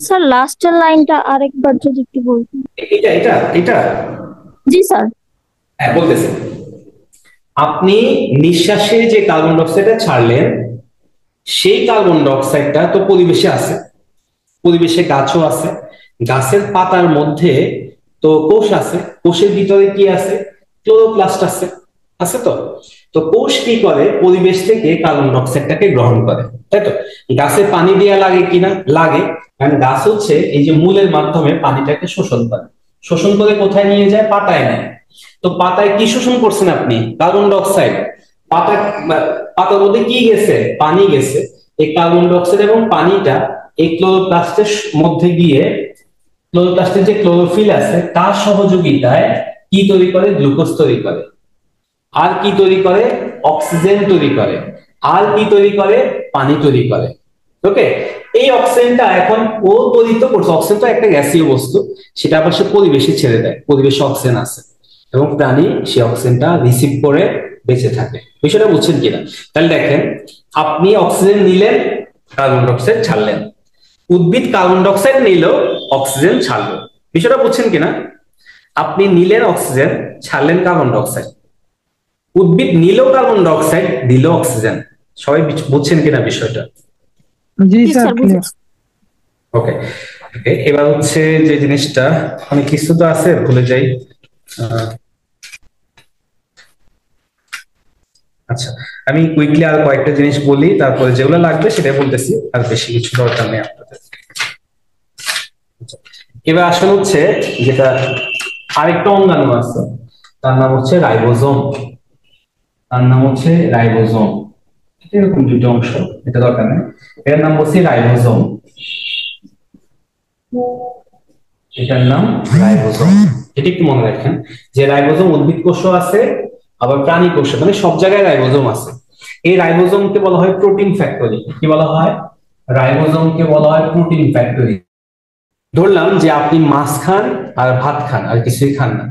স্যার লাস্টের লাইনটা আরেকবার যদি একটু বলতেন। এটা এটা এটা জি স্যার। হ্যাঁ, বলতেছি। আপনি নিঃশ্বাসে যে কার্বন ডাই অক্সাইডটা ছাড়লেন, সেই কার্বন ডাই অক্সাইডটা তো পরিবেশে আছে। পরিবেশে গাছও আছে, গাছের পাতার মধ্যে তো কোষ আছে, কোষের ভিতরে কি আছে? ক্লোরোপ্লাস্ট আছে। আছে তো? তো কোষ কি করে? পরিবেশ থেকে কার্বন ডাই অক্সাইডটাকে গ্রহণ করে, তাই তো? গাছে পানি দেওয়া লাগে কিনা? লাগে, কারণ গাছ হচ্ছে এই যে মূলের মাধ্যমে পানিটাকে শোষণ করে। শোষণ করে কোথায় নিয়ে যায়? পাতায় নেয়। তো পাতায় কি শোষণ করছেন আপনি? Carbon die oxide. পাতা, পাতার মধ্যে কি গেছে? পানি গেছে। এই কার্বন ডাই অক্সাইড এবং পানিটা এই ক্লোরোপ্লাস্টের মধ্যে গিয়ে ক্লোরোপ্লাস্টের যে ক্লোরোফিল আছে তার সহযোগিতায় কি তৈরি করে? গ্লুকোজ তৈরি করে। আর কি তৈরি করে? অক্সিজেন তৈরি করে। আর কি তৈরি করে? পানি তৈরি করে। ওকে, এই অক্সিজেনটা এখন ও তৈরি তো করছে। অক্সিজেন তো একটা গ্যাসীয় বস্তু, সেটা আবার সে পরিবেশে ছেড়ে দেয়। পরিবেশে অক্সিজেন আছে এবং প্রাণী সে অক্সিজেনটা রিসিভ করে বেঁচে থাকে। বিষয়টা বুঝছেন কিনা? তাহলে দেখেন, আপনি অক্সিজেন নিলেন, কার্বন ডাই অক্সাইড ছাড়লেন। উদ্ভিদ কার্বন ডাই অক্সাইড নিল, অক্সিজেন ছাড়লো। বিষয়টা বুঝছেন কিনা? আপনি নিলেন অক্সিজেন, ছাড়লেন কার্বন ডাই অক্সাইড। উদ্ভিদ নিল কার্বন ডাই অক্সাইড, দিল অক্সিজেন। সবাই বুঝছেন কিনা বিষয়টা? জি জি স্যার, স্যার ক্লিয়ার। বুঝেছি। ওকে, এবার হচ্ছে যে জিনিসটা, অনেক কিছু তো আছে ভুলে যাই। আচ্ছা, আমি কুইকলি আর কয়েকটা জিনিস বলি, তারপরে যেগুলো লাগবে সেটা বলতেছি, আর বেশি কিছু দরকার নেই আপনাদের। আচ্ছা, এবার আসলে হচ্ছে যেটা আরেকটা অঙ্গাণু আছে, তার নাম হচ্ছে রাইবোজোম। তার নাম হচ্ছে রাইবোজোম। এরকম দুটো অংশ, এটা দরকার নেই। এর নাম বলছি রাইবোজোম। এটার নাম রাইবোজোম। এটা একটু মনে রাখেন যে রাইবোজোম উদ্ভিদ কোষও আছে, আবার প্রাণী কোষে, মানে সব জায়গায় রাইবোজোম আছে। এই রাইবোজোমকে বলা হয় প্রোটিন ফ্যাক্টরি। কি বলা হয়? রাইবোজোমকে বলা হয় প্রোটিন ফ্যাক্টরি। ধরলাম যে আপনি মাছ খান আর ভাত খান, আর কিছুই খান না।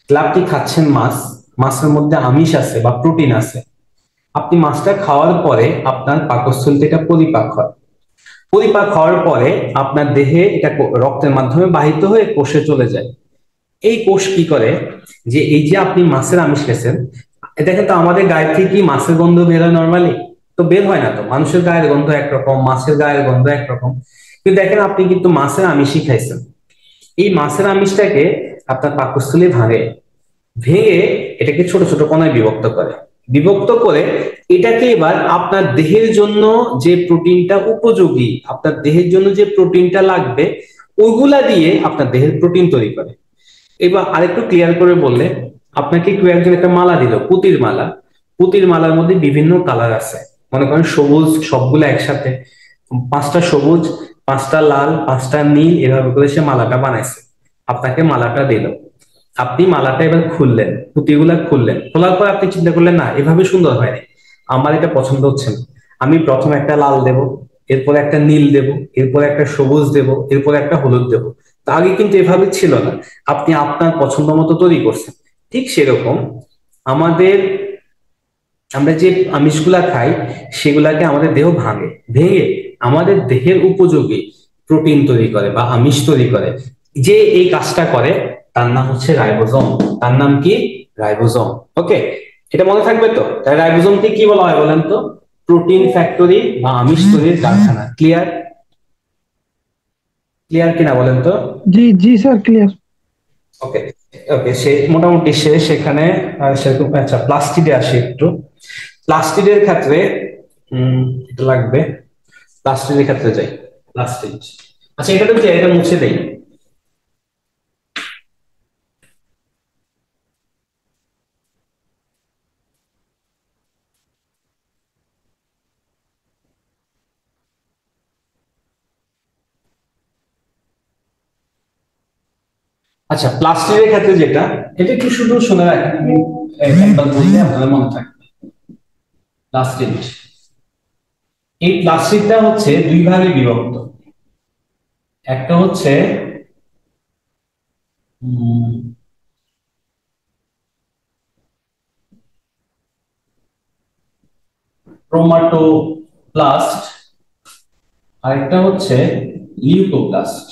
তাহলে আপনি খাচ্ছেন মাছ, মাছের মধ্যে আমিষ আছে বা প্রোটিন আছে। আপনি মাছটা খাওয়ার পরে আপনার পাকস্থলীতে এটা পরিপাক হয়। পরিপাক হওয়ার পরে আপনার দেহে এটা রক্তের মাধ্যমে বাহিত হয়ে কোষে চলে যায়। এই কোষ কি করে? যে এই যে আপনি মাছের আমিষ খেয়েছেন, দেখেন তো আমাদের গায়ে থেকে কি মাছের গন্ধ বের হয় নর্মালি? তো বের হয় না তো। মানুষের গায়ের গন্ধ একরকম, মাছের গায়ের গন্ধ একরকম। কিন্তু দেখেন আপনি কিন্তু মাছের আমিষই খাইছেন, এই মাছের আমিষটাকে আপনার পাকস্থলী ভাঙে, ভেঙে এটাকে ছোট ছোট কণায় বিভক্ত করে, বিভক্ত করে এটাকে এবার আপনার দেহের জন্য যে প্রোটিনটা উপযোগী, আপনার দেহের জন্য যে প্রোটিনটা লাগবে, ওইগুলা দিয়ে আপনার দেহের প্রোটিন তৈরি করে। এবার আরেকটু ক্লিয়ার করে বললে, আপনাকে কেউ একজন একটা মালা দিল, পুতির মালা, পুতির মালার মধ্যে বিভিন্ন কালার আছে, মনে করেন সবুজ সবগুলো একসাথে, 5টা সবুজ, 5টা লাল, 5টা নীল, এভাবে করে সে মালাটা বানাইছে, আপনাকে মালাটা দিল। আপনি মালাটা এবার খুললেন, পুঁতিগুলা খুললেন, খোলার পর আপনি চিন্তা করলেন না এভাবে সুন্দর হয়নি, আমার এটা পছন্দ হচ্ছে না, আমি প্রথমে একটা লাল দেব, এরপর একটা নীল দেব, এরপর একটা সবুজ দেব, এরপর একটা হলুদ দেব। তা আগে কিন্তু এভাবে ছিল না, আপনি আপনার পছন্দ মতো তৈরি করছেন। ঠিক সেরকম আমাদের, আমরা যে আমিষগুলা খাই সেগুলাকে আমাদের দেহ ভাঙে, ভেঙে আমাদের দেহের উপযোগী প্রোটিন তৈরি করে বা আমিষ তৈরি করে। যে এই কাজটা করে তার নাম হচ্ছে রাইবোজোম। তার নাম কি? রাইবোজোম। ওকে, এটা মনে থাকবে তো? তাই রাইবোজোমকে কি বলা হয় বলেন তো? প্রোটিন ফ্যাক্টরি বা আমিষ তৈরির কারখানা। ক্লিয়ার? ক্লিয়ার কিনা বলেন তো? জি জি স্যার, ক্লিয়ার। ওকে, ওকে, সে মোটামুটি শেষ এখানে। সেরকম আচ্ছা, প্লাস্টিডে আসি একটু। প্লাস্টিডের ক্ষেত্রে এটা লাগবে, প্লাস্টিডের ক্ষেত্রে যাই। প্লাস্টিড, আচ্ছা এটা তো এটা মুছে দেই। আচ্ছা, প্লাস্টিডের ক্ষেত্রে যেটা, এটা একটু শুধু শুনে রাখেন, আমি একবার বললে আপনাদের মনে থাকবে। প্লাস্টিড, এই প্লাস্টিডটা হচ্ছে দুই ভাগে বিভক্ত। একটা হচ্ছে ক্রোমাটোপ্লাস্ট, আরেকটা হচ্ছে লিউকোপ্লাস্ট।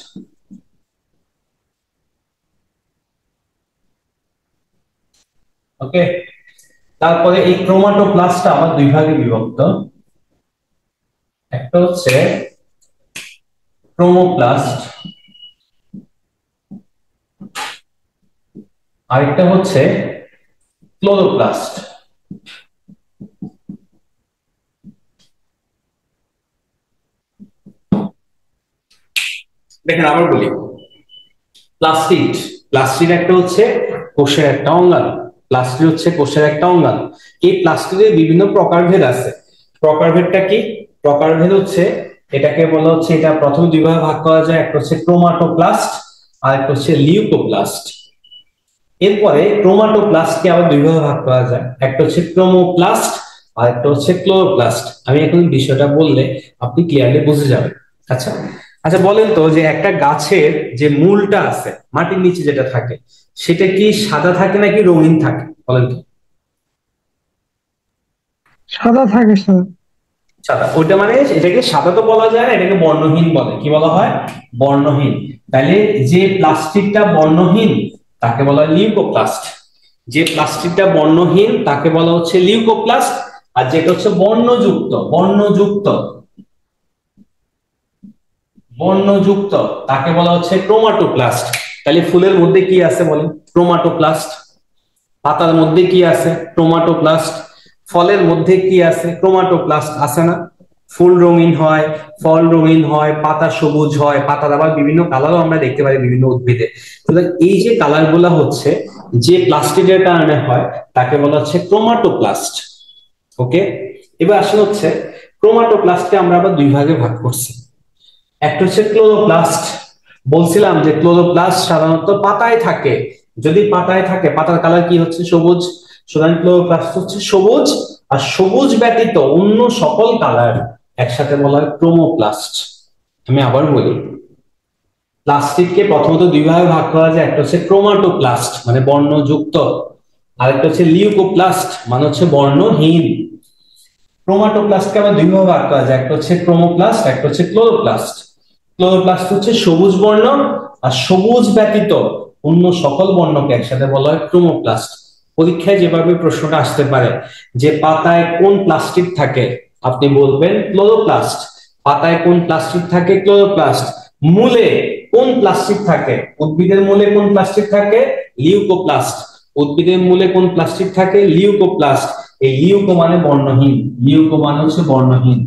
ওকে, তারপরে এই ক্রোমাটোপ্লাস্টটা আবার দুই ভাগে বিভক্ত। একটা হচ্ছে ক্রোমোপ্লাস্ট, আরেকটা হচ্ছে ক্লোরোপ্লাস্ট। দেখেন আবার বলি, প্লাস্টিড, প্লাস্টিড একটা হচ্ছে কোষের একটা অঙ্গাণু, প্লাস্টিড হচ্ছে কোষের একটা অঙ্গাণু। এই প্লাস্টিডের বিভিন্ন প্রকারভেদ আছে। প্রকারভেদটা কি? প্রকারভেদ হচ্ছে, এটাকে বলা হচ্ছে, এটা প্রথমে দুই ভাগে ভাগ করা যায়, একটা হচ্ছে ক্রোমাটোপ্লাস্ট আর একটা হচ্ছে লিউকোপ্লাস্ট। এরপরে ক্রোমাটোপ্লাস্টকে আবার দুই ভাগে ভাগ করা যায়, একটা হচ্ছে ক্রোমোপ্লাস্ট আর একটা হচ্ছে ক্লোরোপ্লাস্ট। আমি এখন বিষয়টা বললে আপনি ক্লিয়ারলি বুঝে যাবেন। আচ্ছা, আচ্ছা বলেন তো, যে একটা গাছের যে মূলটা আছে মাটির নিচে যেটা থাকে, সেটা কি সাদা থাকে নাকি রঙিন থাকে বলেন তো? সাদা থাকে স্যার। সাদা, ওইটা মানে এটাকে সাদা তো বলা যায় না, এটাকে বর্ণহীন বলে। কি বলা হয়? বর্ণহীন। তাহলে যে প্লাস্টিকটা বর্ণহীন তাকে বলা হয় লিউকোপ্লাস্ট, যে প্লাস্টিকটা বর্ণহীন তাকে বলা হচ্ছে লিউকোপ্লাস্ট, আর যেটা হচ্ছে বর্ণযুক্ত, বর্ণযুক্ত, বর্ণযুক্ত তাকে বলা হচ্ছে ক্রোমাটোপ্লাস্ট। তাহলে ফুলের মধ্যে কি আছে বলেন? ক্রোমাটোপ্লাস্ট। পাতার মধ্যে কি আছে? ক্রোমাটোপ্লাস্ট। ফলের মধ্যে কি আছে? ক্রোমাটোপ্লাস্ট আছে না? ফুল রঙিন হয়, ফল রঙিন হয়, পাতা সবুজ হয়, পাতার আবার বিভিন্ন কালারও আমরা দেখতে পারি বিভিন্ন উদ্ভিদে। সুতরাং এই যে কালার গুলা হচ্ছে যে প্লাস্টিকের কারণে হয়, তাকে বলা হচ্ছে ক্রোমাটোপ্লাস্ট। ওকে, এবার আসলে হচ্ছে ক্রোমাটোপ্লাস্টকে আমরা আবার দুই ভাগে ভাগ করছি। একটা হচ্ছে ক্লোরোপ্লাস্ট, বলছিলাম যে ক্লোরোপ্লাস্ট সাধারণত পাতায় থাকে। যদি পাতায় থাকে, পাতার কালার কি হচ্ছে? সবুজ। সুতরাং ক্লোরোপ্লাস্ট হচ্ছে সবুজ, আর সবুজ ব্যতীত অন্য সকল কালার একসাথে বলা হয় ক্রোমোপ্লাস্ট। আমি আবার বলি, প্লাস্টিককে প্রথমত দুই ভাগে ভাগ করা যায়, একটা হচ্ছে ক্রোমাটোপ্লাস্ট মানে বর্ণযুক্ত, আরেকটা হচ্ছে লিউকোপ্লাস্ট মানে হচ্ছে বর্ণহীন। ক্রোমাটোপ্লাস্টকে আবার দুই ভাগে ভাগ করা যায়, একটা হচ্ছে ক্রোমোপ্লাস্ট, একটা হচ্ছে ক্লোরোপ্লাস্ট। ক্লোরোপ্লাস্ট হচ্ছে সবুজ বর্ণ, আর সবুজ ব্যতীত অন্য সকল বর্ণকে একসাথে বলা হয় ক্রোমোপ্লাস্ট। পরীক্ষায় যেভাবে প্রশ্নটা আসতে পারে যে পাতায় কোন প্লাস্টিক থাকে, আপনি বলবেন ক্লোরোপ্লাস্ট। পাতায় কোন প্লাস্টিক থাকে? ক্লোরোপ্লাস্ট। মূলে কোন প্লাস্টিক থাকে? উদ্ভিদের মূলে কোন প্লাস্টিক থাকে? লিউকোপ্লাস্ট। উদ্ভিদের মূলে কোন প্লাস্টিক থাকে? লিউকোপ্লাস্ট। এই লিউকো মানে বর্ণহীন, লিউকো মানে হচ্ছে বর্ণহীন,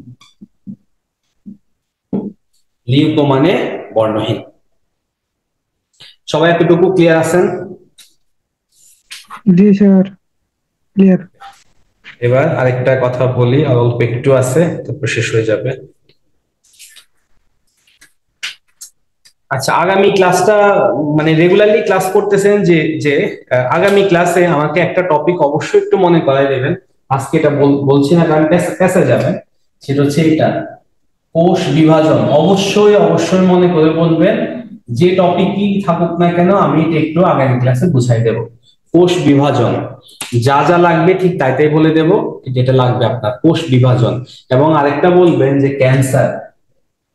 লিউকো মানে বর্ণহীন। সবাই এতটুকু ক্লিয়ার আছেন? জি স্যার, ক্লিয়ার। এবার আরেকটা কথা বলি, আর অল্প একটু আছে, তারপর শেষ হয়ে যাবে। আচ্ছা, আগামী ক্লাসটা মানে রেগুলারলি ক্লাস করতেছেন যে যে আগামী ক্লাসে আমাকে একটা টপিক অবশ্যই একটু মনে করাই দেবেন। আজকে এটা বলছি না, কারণ পেছে যাবেন। সেটা হচ্ছে এটা, কোষ বিভাজন। অবশ্যই অবশ্যই মনে করে বলবেন, যে টপিকই থাকুক না কেন আমি এটা একটু আগামী ক্লাসে বুঝাই দেব। কোষ বিভাজন যা যা লাগবে ঠিক তাই তাই বলে দেব, যেটা লাগবে আপনার কোষ বিভাজন। এবং আরেকটা বলবেন যে ক্যান্সার,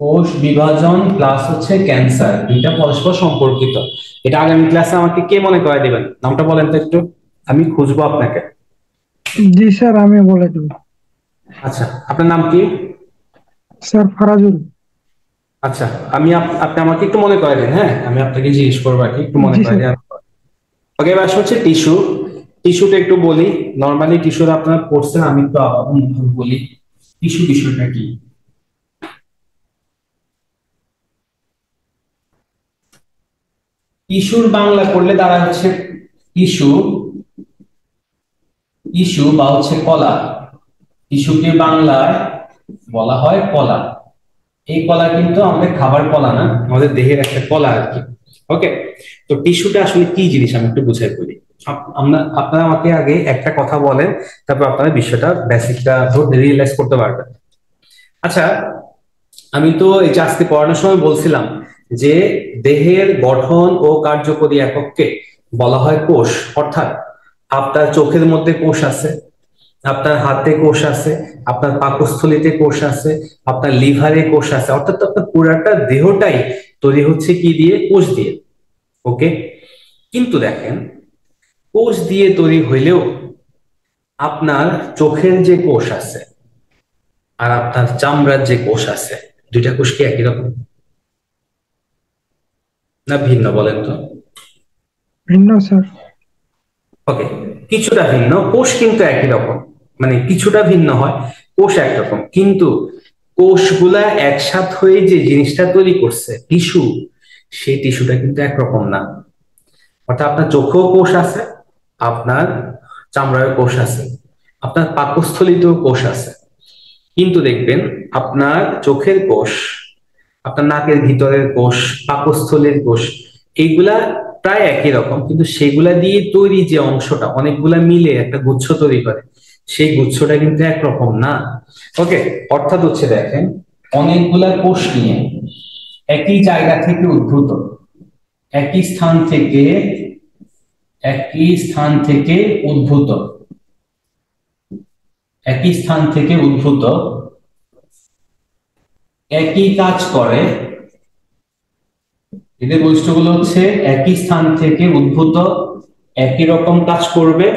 কোষ বিভাজন প্লাস হচ্ছে ক্যান্সার, দুইটা পরস্পর সম্পর্কিত। এটা আগামী ক্লাসে আমাকে কে মনে করাই দিবেন? নামটা বলেন তো একটু, আমি খুঁজবো আপনাকে। জি স্যার, আমি বলে দেব। আচ্ছা, আপনার নাম কি? স্যার ফারাজুল। আচ্ছা, আপনি আমাকে একটু মনে করাই দিন, হ্যাঁ আমি আপনাকে জিজ্ঞেস করবো আর কি, একটু মনে জি করাই স্যার। দিন। ওকে, এবার হচ্ছে টিস্যু। টিস্যুটা একটু বলি, নর্মালি টিস্যুর আপনারা পড়ছেন, আমি একটু আবার বলি টিস্যু বিষয়টা কি। টিস্যুর বাংলা করলে তারা হচ্ছে টিস্যু, টিস্যু বা হচ্ছে কলা। টিস্যুকে বাংলায় বলা হয় কলা। এই কলা কিন্তু আমাদের খাবার কলা না, আমাদের দেহের একটা কলা আর কি। ওকে, তো টিস্যুটা আসলে কি জিনিস আমি একটু বুঝাই বলি। আপনারা আমাকে আগে একটা কথা বলেন, তারপর আপনারা বিষয়টা বেসিকটা রিয়েলাইজ করতে পারবেন। আচ্ছা, আমি তো এই যে আজকে পড়ানোর সময় বলছিলাম যে দেহের গঠন ও কার্যকরী একককে বলা হয় কোষ। অর্থাৎ আপনার চোখের মধ্যে কোষ আছে, আপনার হাতে কোষ আছে, আপনার পাকস্থলীতে কোষ আছে, আপনার লিভারে কোষ আছে, অর্থাৎ আপনার পুরাটা দেহটাই তৈরি হচ্ছে কি দিয়ে? কোষ দিয়ে। ওকে, কিন্তু দেখেন, কোষ দিয়ে তৈরি হইলেও আপনার চোখের যে কোষ আছে আর আপনার চামড়ার যে কোষ আছে, দুইটা কোষ কি একই রকম না ভিন্ন বলেন তো? ভিন্ন স্যার। ওকে, কিছুটা ভিন্ন, কোষ কিন্তু একই রকম, মানে কিছুটা ভিন্ন হয়, কোষ একরকম, কিন্তু কোষগুলা একসাথ হয়ে যে জিনিসটা তৈরি করছে টিস্যু, সেই টিস্যুটা কিন্তু একরকম না। অর্থাৎ আপনার চোখেও কোষ আছে, আপনার চামড়ায় কোষ আছে, আপনার পাকস্থলীতেও কোষ আছে, কিন্তু দেখবেন আপনার চোখের কোষ, আপনার নাকের ভিতরের কোষ, পাকস্থলীর কোষ, এইগুলা প্রায় একই রকম, কিন্তু সেগুলা দিয়ে তৈরি যে অংশটা অনেকগুলা মিলে একটা গুচ্ছ তৈরি করে, সেই গুচ্ছটা কিন্তু একরকম না। ওকে, অর্থাৎ হচ্ছে দেখেন, অনেকগুলা কোষ নিয়ে একই জায়গা থেকে উদ্ভূত, একই স্থান থেকে, একই স্থান থেকে উদ্ভূত, একই স্থান থেকে উদ্ভূত, একই কাজ করে। এদের বৈশিষ্ট্যগুলো হচ্ছে একই স্থান থেকে উদ্ভূত, একই রকম কাজ করবে।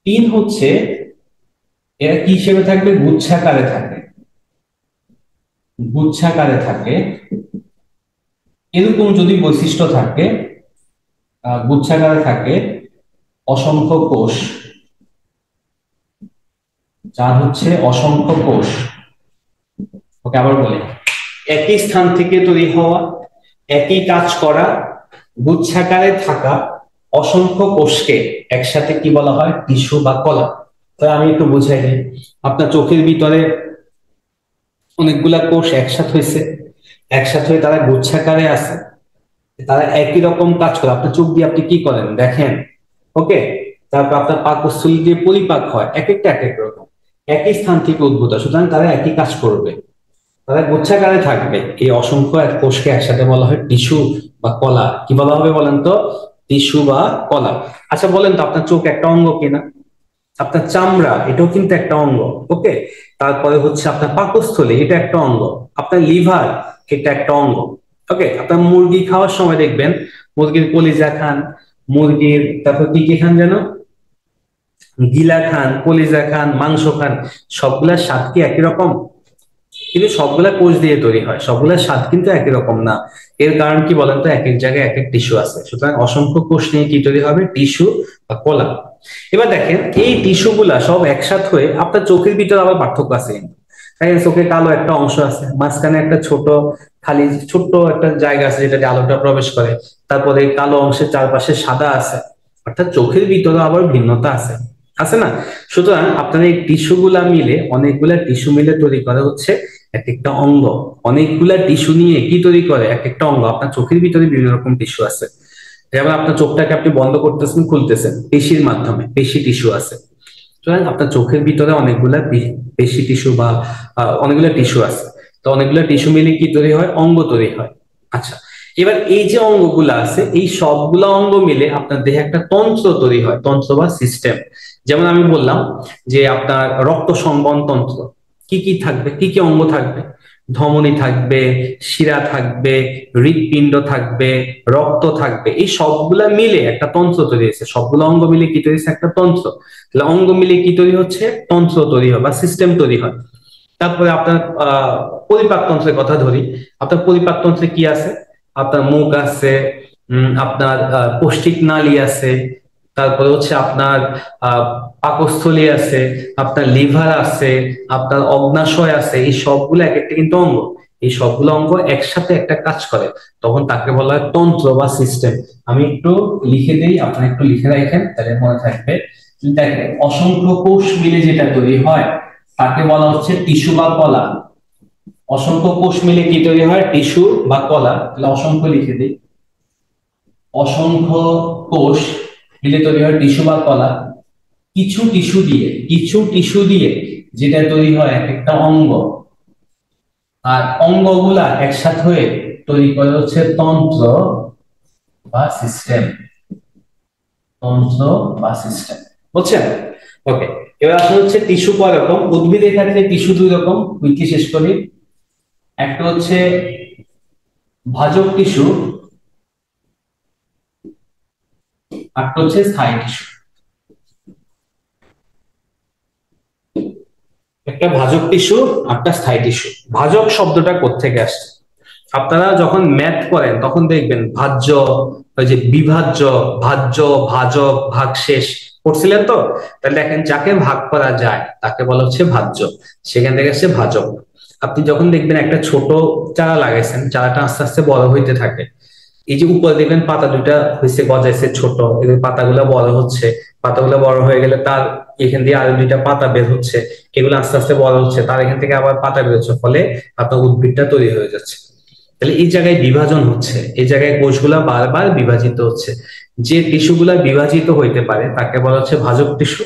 তিন হচ্ছে এরা কি হিসেবে থাকবে? গুচ্ছাকারে থাকে, গুচ্ছাকারে থাকে। এরকম যদি বৈশিষ্ট্য থাকে, গুচ্ছাকারে থাকে, অসংখ্য কোষ, যার হচ্ছে অসংখ্য কোষ। ওকে, আবার বলি, একই স্থান থেকে তৈরি হওয়া, একই কাজ করা, গুচ্ছাকারে থাকা অসংখ্য কোষকে একসাথে কি বলা হয়? টিস্যু বা কলা। তাই আমি একটু বুঝাই দিই, আপনার চোখের ভিতরে অনেকগুলা কোষ একসাথে হয়েছে, একসাথে হয়ে তারা গুচ্ছাকারে আছে, তারা একই রকম কাজ করে। আপনার চোখ দিয়ে আপনি কি করেন দেখেন, ওকে। তারপর আপনার পাকস্থলী দিয়ে পরিপাক হয়, এক একটা এক এক রকম, একই স্থান থেকে উদ্ভূত, সুতরাং তারা একই কাজ করবে, তারা গুচ্ছাকারে থাকবে। এই অসংখ্য এক কোষকে একসাথে বলা হয় টিস্যু বা কলা। কি বলা হবে বলেন তো? টিস্যু বা কলা। আচ্ছা বলেন তো, আপনার চোখ একটা অঙ্গ কিনা? আপনার চামড়া এটাও কিন্তু একটা অঙ্গ, ওকে। তারপরে হচ্ছে আপনার পাকস্থলী, এটা একটা অঙ্গ। আপনার লিভার, এটা একটা অঙ্গ, ওকে। আপনার মুরগি খাওয়ার সময় দেখবেন মুরগির কলিজা খান, মুরগির তারপর কি কি খান যেন? গিলা খান, কলিজা খান, মাংস খান, সবগুলা স্বাদ কি একই রকম? কিন্তু সবগুলা কোষ দিয়ে তৈরি হয়, সবগুলা স্বাদ কিন্তু একই রকম না। এর কারণ কি বলেন তো? এক এক জায়গায় এক এক টিস্যু আছে, সুতরাং অসংখ্য কোষ নিয়ে কি তৈরি হবে? টিস্যু বা কলা। এবার দেখেন এই টিস্যু গুলা সব একসাথে হয়ে আপনার চোখের ভিতরে আবার পার্থক্য আছে কিন্তু। দেখেন চোখে কালো একটা অংশ আছে, মাঝখানে একটা ছোট খালি ছোট্ট একটা জায়গা আছে যেটাতে আলোটা প্রবেশ করে, তারপরে এই কালো অংশের চারপাশে সাদা আছে, অর্থাৎ চোখের ভিতরে আবার ভিন্নতা আছে, আছে না? সুতরাং আপনার এই টিস্যু গুলা মিলে, অনেকগুলা টিস্যু মিলে তৈরি করা হচ্ছে এক একটা অঙ্গ। অনেকগুলা টিস্যু নিয়ে কি তৈরি করে? এক একটা অঙ্গ। আপনার চোখের ভিতরে বিভিন্ন রকম টিস্যু আছে, যেমন আপনার চোখটাকে আপনি বন্ধ করতেছেন খুলতেছেন পেশির মাধ্যমে, পেশি টিস্যু আছে। সুতরাং আপনার চোখের ভিতরে অনেকগুলা পেশি টিস্যু বা অনেকগুলা টিস্যু আছে। তো অনেকগুলা টিস্যু মিলে কি তৈরি হয়? অঙ্গ তৈরি হয়। আচ্ছা, এবার এই যে অঙ্গগুলা আছে, এই সবগুলা অঙ্গ মিলে আপনার দেহে একটা তন্ত্র তৈরি হয়, তন্ত্র বা সিস্টেম। যেমন আমি বললাম যে আপনার রক্ত সংবহন তন্ত্র, কি কি থাকবে, কি কি অঙ্গ থাকবে? ধমনী থাকবে, শিরা থাকবে, হৃৎপিণ্ড থাকবে, রক্ত থাকবে, এই সবগুলা মিলে একটা তন্ত্র তৈরি হয়েছে। সবগুলো অঙ্গ মিলে কি তৈরি হয়েছে? একটা তন্ত্র। তাহলে অঙ্গ মিলে কি তৈরি হচ্ছে? তন্ত্র তৈরি হয় বা সিস্টেম তৈরি হয়। তারপরে আপনার পরিপাক তন্ত্রের কথা ধরি। আপনার পরিপাক তন্ত্রে কি আছে? আপনার মুখ আছে, আপনার পৌষ্টিক নালী আছে, তারপরে হচ্ছে আপনার আহ পাকস্থলী আছে, আপনার লিভার আছে, আপনার অগ্নাশয় আছে। এই সবগুলো এক একটা কিন্তু অঙ্গ। এই সবগুলো অঙ্গ একসাথে একটা কাজ করে, তখন তাকে বলা হয় তন্ত্র বা সিস্টেম। আমি একটু লিখে দিই, আপনারা একটু লিখে রাখেন, তাহলে মনে থাকবে। দেখেন অসংখ্য কোষ মিলে যেটা তৈরি হয় তাকে বলা হচ্ছে টিস্যু বা কলা। অসংখ্য কোষ মিলে কি তৈরি হয়? টিস্যু বা কলা। তাহলে অসংখ্য লিখে দিই, অসংখ্য কোষ মিলে তৈরি হয় টিস্যু বা কলা। কিছু টিস্যু দিয়ে যেটা তৈরি হয় এক একটা অঙ্গ, আর অঙ্গগুলা একসাথে হয়ে তৈরি করে হচ্ছে তন্ত্র বা সিস্টেম। তন্ত্র বা সিস্টেম, বুঝছেন? ওকে, এবার আসলে হচ্ছে টিস্যু কয় রকম? উদ্ভিদের ক্ষেত্রে টিস্যু দুই রকম, উইকি শেষ করি। একটা হচ্ছে ভাজক টিস্যু, আর একটা হচ্ছে স্থায়ী টিস্যু। একটা ভাজক টিস্যু, একটা স্থায়ী টিস্যু। ভাজক শব্দটা কোত্থেকে আসছে? আপনারা যখন ম্যাথ করেন তখন দেখবেন ভাজ্য, ওই যে বিভাজ্য, ভাজ্য, ভাজক, ভাগশেষ পড়ছিলেন তো? তাহলে দেখেন যাকে ভাগ করা যায় তাকে বলা হচ্ছে ভাজ্য, সেখান থেকে আসছে ভাজক। আপনি যখন দেখবেন একটা ছোট চারা লাগাইছেন, চারাটা আস্তে আস্তে বড় হইতে থাকে, এই যে উপরে দেখবেন পাতা দুইটা হয়েছে, গজাইছে ছোট, এদের পাতাগুলো বড় হচ্ছে, পাতাগুলো বড় হয়ে গেলে তার এখান দিয়ে আরো দুইটা পাতা বের হচ্ছে, এগুলো আস্তে আস্তে বড় হচ্ছে, তার এখান থেকে আবার পাতা বের হচ্ছে, ফলে আপনার উদ্ভিদটা তৈরি হয়ে যাচ্ছে। তাহলে এই জায়গায় বিভাজন হচ্ছে, এই জায়গায় কোষগুলা বারবার বিভাজিত হচ্ছে। যে টিস্যুগুলা বিভাজিত হইতে পারে তাকে বলা হচ্ছে ভাজক টিস্যু,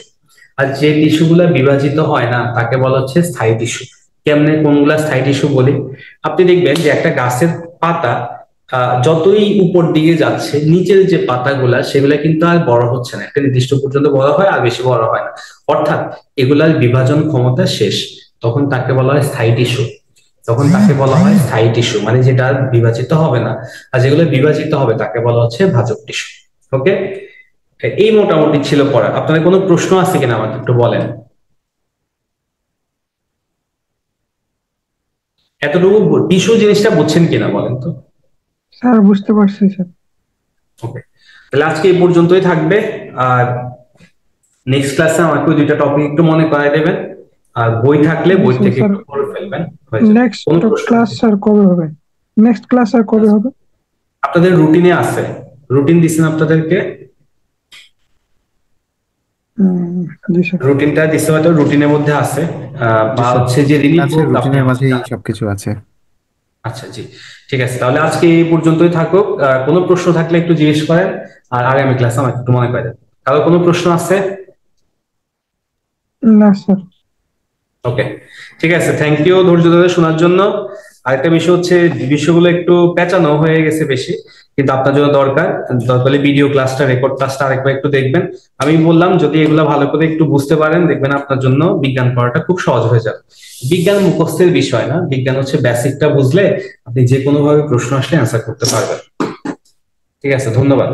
আর যে টিস্যুগুলা বিভাজিত হয় না তাকে বলা হচ্ছে স্থায়ী টিস্যু। কেমনে কোনগুলা স্থায়ী টিস্যু বলি? আপনি দেখবেন যে একটা গাছের পাতা যতই উপর দিকে যাচ্ছে, নিচের যে পাতাগুলা সেগুলা কিন্তু আর বড় হচ্ছে না, একটা নির্দিষ্ট পর্যন্ত বড় হয়, আর বেশি বড় হয় না। অর্থাৎ এগুলার বিভাজন ক্ষমতা শেষ, তখন তাকে বলা হয় স্থায়ী টিস্যু। তখন তাকে বলা হয় স্থায়ী টিস্যু, মানে যেটা আর বিভাজিত হবে না। আর যেগুলো বিভাজিত হবে তাকে বলা হচ্ছে ভাজক টিস্যু। ওকে, এই মোটামুটি ছিল পড়া। আপনাদের কোনো প্রশ্ন আছে কিনা আমাকে একটু বলেন। এতটুকু টিস্যু জিনিসটা বুঝছেন কিনা বলেন তো? স্যার বুঝতে পারছি স্যার। ওকে, তাহলে আজকে এই পর্যন্তই থাকবে। আর নেক্সট ক্লাসে আমাকে ওই দুইটা টপিক একটু মনে করাই দেবেন, আর বই থাকলে বই থেকে স্যার একটু পড়ে ফেলবেন, হয়ে যাবে। নেক্সট কোনো প্রশ্ন ক্লাস নেই। স্যার কবে হবে? নেক্সট ক্লাস স্যার কবে হবে? আপনাদের রুটিনে আছে, রুটিন দিছেন আপনাদেরকে? জি স্যার। রুটিনটা দিছে হয়তো, রুটিনের মধ্যে আছে, জি বা স্যার, হচ্ছে যে রিলিজ আছে, হোক আপনি রুটিনের আমাকে মাঝেই জানাবেন। সবকিছু আছে। আচ্ছা জি, ঠিক আছে, তাহলে আজকে এই পর্যন্তই থাকুক। কোনো প্রশ্ন থাকলে একটু জিজ্ঞেস করেন, আর আগামী ক্লাসে আমাকে একটু মনে করে দেন। কারো কোনো প্রশ্ন আছে? না স্যার। ওকে, ঠিক আছে, থ্যাংক ইউ ধৈর্য ধরে শোনার জন্য। আরেকটা বিষয় হচ্ছে, বিষয়গুলো একটু পেঁচানো হয়ে গেছে বেশি, কিন্তু আপনার জন্য দরকার, দরকার হলে ভিডিও ক্লাসটা, রেকর্ড ক্লাসটা আরেকবার একটু দেখবেন। আমি বললাম যদি এগুলো ভালো করে একটু বুঝতে পারেন, দেখবেন আপনার জন্য বিজ্ঞান পড়াটা খুব সহজ হয়ে যাবে। বিজ্ঞান মুখস্থের বিষয় না, বিজ্ঞান হচ্ছে বেসিকটা বুঝলে আপনি যে কোনো ভাবে প্রশ্ন আসলে অ্যান্সার করতে পারবেন। ঠিক আছে, ধন্যবাদ।